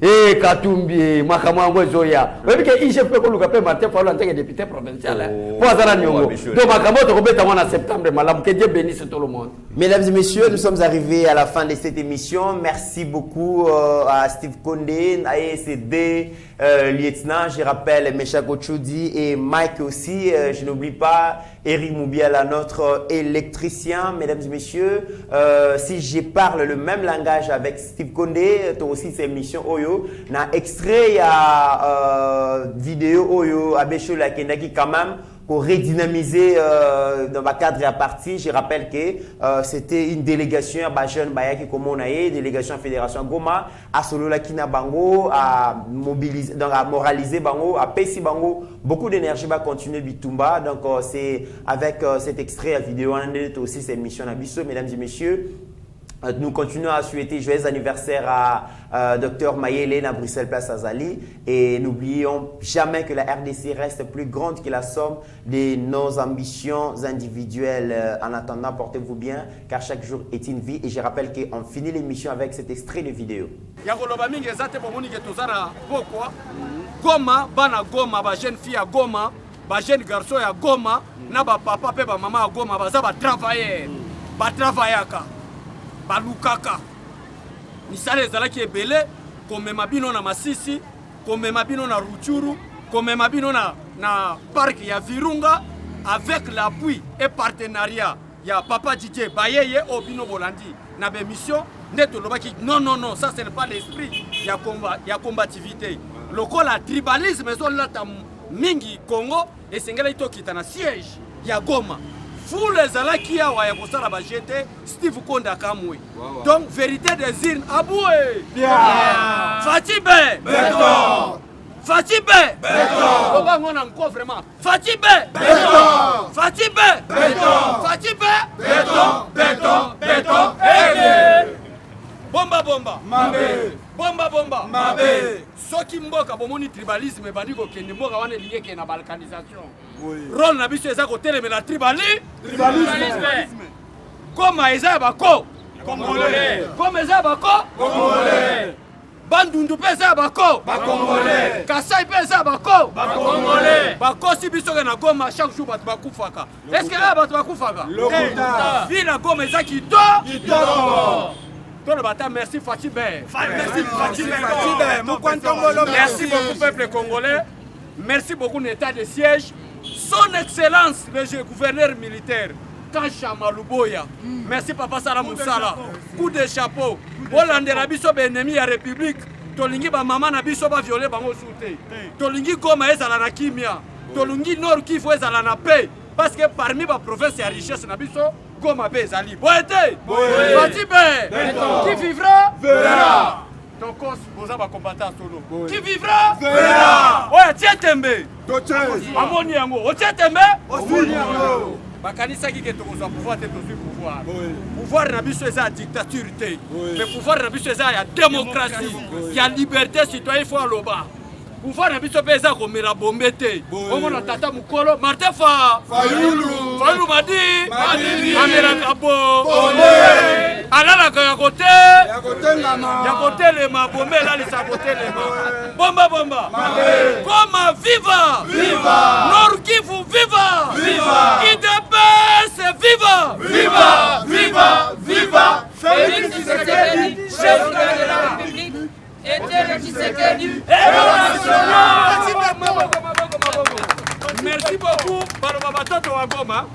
Hey, Katumbi. Makamwa Zoya. Vous voyez que IGP Koluka pe Martin Fayulu en tant que député provincial. Mesdames et messieurs, nous sommes arrivés à la fin de cette émission. Merci beaucoup à Steve Kondé, à ECD, lieutenant, je rappelle Mesha Gochoudi et Mike aussi. Je n'oublie pas Eric Moubiala, notre électricien. Mesdames et messieurs, si je parle le même langage avec Steve Kondé, toi aussi c'est émission Oyo, na extrait à vidéo Oyo, Abesho la Kendaki quand même. Pour redynamiser dans ma cadre à partie, je rappelle que c'était une délégation à jeune Bayaki comme on a délégation à Fédération Goma, à Solola Kina Bango, à mobiliser, donc à moraliser Bango, à Pessi Bango, beaucoup d'énergie va continuer Bitumba. Donc c'est avec cet extrait à vidéo, on est aussi cette mission à Bissau, mesdames et messieurs. Nous continuons à souhaiter joyeux anniversaire à Dr Mayele à Bruxelles Place Azali et n'oublions jamais que la RDC reste plus grande que la somme de nos ambitions individuelles. En attendant, portez-vous bien car chaque jour est une vie et je rappelle qu'on finit l'émission avec cet extrait de vidéo. Goma, bana Goma, ba jeune fille à Goma, ba jeune garçon à Goma, na ba papa pe ba maman à Goma, ba za ba travailler, ba travaillaka. Balukaka misale ezalaki ebele komema bino na Masisi, komema bino na Ruchuru, komema bino na parc ya Virunga avec l'appui et partenariat ya Papa DJ Bayeye Obino Bolandi na be mission neto lobaki non ça ce n'est pas l'esprit ya combativité lokola tribalisme ezolata mingi Congo esengela itokita na siège ya Goma. Vous les alaki ya wa ya kosala ba jeté Steve Konda Kamwe. Donc vérité des urnes aboué. Fatibé béton. Fatibé béton. On va ngona encore vraiment. Fatibé béton. Fatibé béton. Fatibé béton. Bomba mabe. Bomba mabe. Soki mboka bomoni tribalisme bandiko kende mboka wana lié na balkanisation. Rôle na biso eza koteleme la tribalisme. Koma eza bako congolais. Koma eza bako congolais. Bandundu pesa bako congolais. Kasai pesa bako congolais. Bako si biso na Goma chaque jour bat bakufaka. Est-ce que là bat bakufaka? Lokuta. Vila Goma eza kitoko. Merci Fatibé. Merci beaucoup peuple congolais. Merci beaucoup l'État de siège. Son Excellence le gouverneur militaire Kacha Maluboya. Merci Papa Salam Moussala. Coup de chapeau. Hollande Rabiso ennemi à République. Tolingi ba maman na biso ba violer bango soute. Tolingi Goma ezala na kimia. Tolingi Nord Kivu ezala na paix. Parce que parmi ba province ya richesse na biso Goma pe ezali. Boete. Fatibé. Qui vivra verra. Ton cos boza ba combattant solo. Qui vivra verra. Ouais, tiens tembe. Amoni yango. O tiens tembe. Osuni yango. Bakanisa ki ke tokozwa pouvoir te tozwi pouvoir. Pouvoir na biso eza dictature te. Mais pouvoir na biso eza ya démocratie, ya liberté citoyen faut aloba. Pouvoir na biso pe eza komela bombe te. Omona tata mukolo Martin Fayulu Madi amela kabo. Alala ka ya kote le ma bombe la lisa kote le ma. Bomba. Goma viva. Nord Kivu viva. IDPS viva. Félix Tshisekedi, chef de la République. Merci beaucoup batoto wa Goma.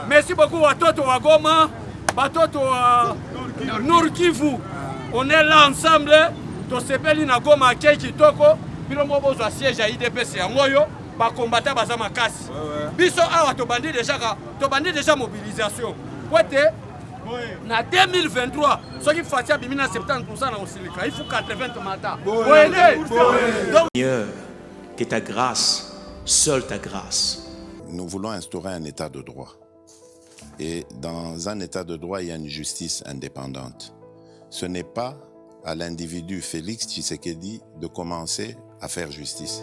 Merci beaucoup watoto wa Goma, batoto wa Nord Kivu. On est là ensemble. To sepeli na Goma kei kitoko. Bilongo bozo siège à IDPS ya ngoyo. ba combattant baza makasi biso awa to bandi déjà mobilisation pote na 2023 soki fatia bimina 70% na osilika il faut 80 mata Seigneur, que ta grâce, seule ta grâce. Nous voulons instaurer un état de droit. Et dans un état de droit, il y a une justice indépendante. Ce n'est pas à l'individu Félix Tshisekedi de commencer à faire justice.